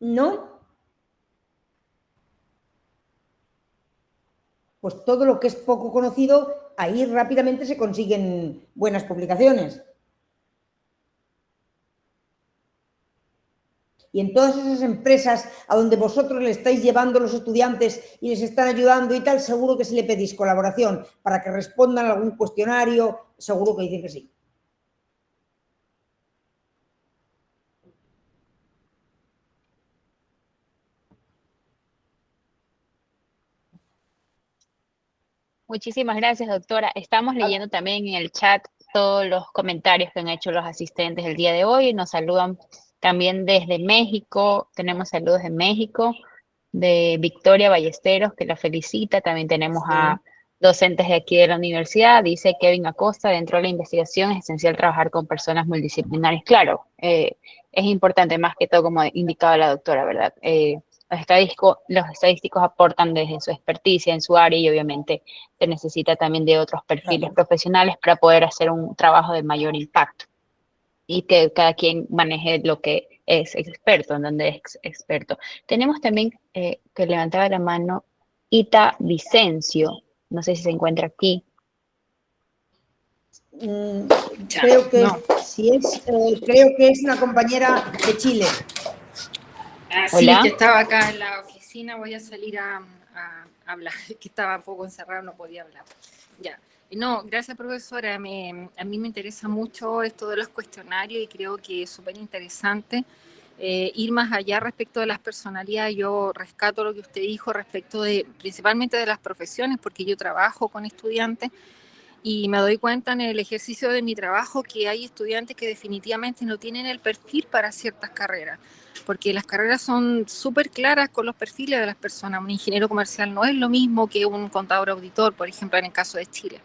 ¿No? Pues todo lo que es poco conocido, ahí rápidamente se consiguen buenas publicaciones. Y en todas esas empresas a donde vosotros le estáis llevando los estudiantes y les están ayudando y tal, seguro que si le pedís colaboración para que respondan a algún cuestionario, seguro que dicen que sí. Muchísimas gracias, doctora. Estamos leyendo también en el chat todos los comentarios que han hecho los asistentes el día de hoy. Nos saludan también desde México. Tenemos saludos de México, de Victoria Ballesteros, que la felicita. También tenemos a docentes de aquí de la universidad. Dice Kevin Acosta, dentro de la investigación es esencial trabajar con personas multidisciplinarias. Claro, es importante más que todo, como indicaba la doctora, ¿verdad? Los estadísticos aportan desde su experticia en su área y obviamente se necesita también de otros perfiles profesionales para poder hacer un trabajo de mayor impacto y que cada quien maneje lo que es experto, en donde es experto. Tenemos también que levantaba la mano Ita Vicencio, no sé si se encuentra aquí. Creo que creo que es una compañera de Chile. Sí, Hola. que estaba acá en la oficina, voy a salir a hablar, que estaba un poco encerrado, no podía hablar. Ya. No, gracias, profesora. A mí me interesa mucho esto de los cuestionarios y creo que es súper interesante ir más allá respecto de las personalidades. Yo rescato lo que usted dijo respecto principalmente de las profesiones, porque yo trabajo con estudiantes y me doy cuenta en el ejercicio de mi trabajo que hay estudiantes que definitivamente no tienen el perfil para ciertas carreras, porque las carreras son súper claras con los perfiles de las personas. Un ingeniero comercial no es lo mismo que un contador auditor, por ejemplo, en el caso de Chile.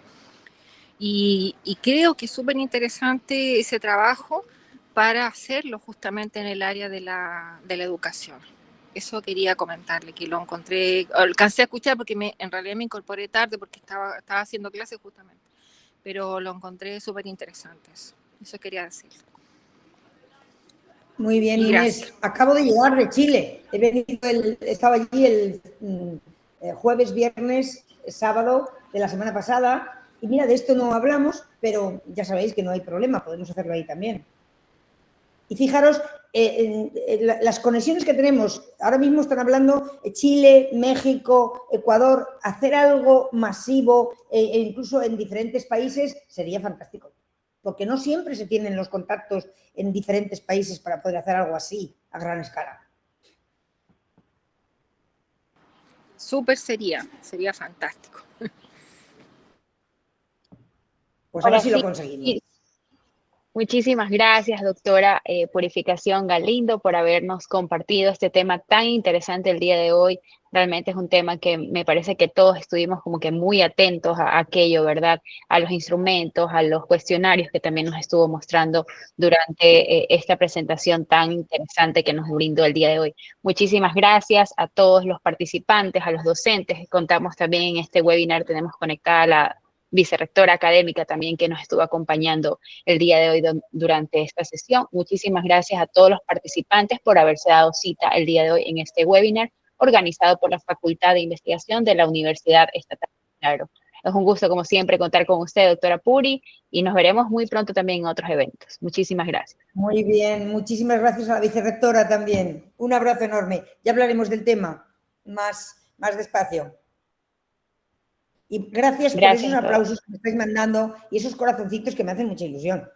Y creo que es súper interesante ese trabajo para hacerlo justamente en el área de la educación. Eso quería comentarle, que lo encontré, alcancé a escuchar porque en realidad me incorporé tarde porque estaba haciendo clases justamente, pero lo encontré súper interesante. Eso quería decir. Muy bien, Inés. Acabo de llegar de Chile. Estaba allí el jueves, viernes, sábado de la semana pasada. Y mira, de esto no hablamos, pero ya sabéis que no hay problema, podemos hacerlo ahí también. Y fijaros, las conexiones que tenemos, ahora mismo están hablando Chile, México, Ecuador, hacer algo masivo e incluso en diferentes países sería fantástico, porque no siempre se tienen los contactos en diferentes países para poder hacer algo así a gran escala. Súper sería fantástico. Pues a ver Ahora si lo sí, conseguimos. muchísimas gracias, doctora Purificación Galindo, por habernos compartido este tema tan interesante el día de hoy. Realmente es un tema que me parece que todos estuvimos como que muy atentos a aquello, ¿verdad? A los instrumentos, a los cuestionarios que también nos estuvo mostrando durante esta presentación tan interesante que nos brindó el día de hoy. Muchísimas gracias a todos los participantes, a los docentes. Contamos también en este webinar, tenemos conectada a la vicerrectora académica también que nos estuvo acompañando el día de hoy durante esta sesión. Muchísimas gracias a todos los participantes por haberse dado cita el día de hoy en este webinar organizado por la Facultad de Investigación de la Universidad Estatal de Milagro. Es un gusto, como siempre, contar con usted, doctora Puri, y nos veremos muy pronto también en otros eventos. Muchísimas gracias. Muy bien, muchísimas gracias a la vicerrectora también. Un abrazo enorme. Ya hablaremos del tema más despacio. Y gracias por esos aplausos que me estáis mandando y esos corazoncitos que me hacen mucha ilusión.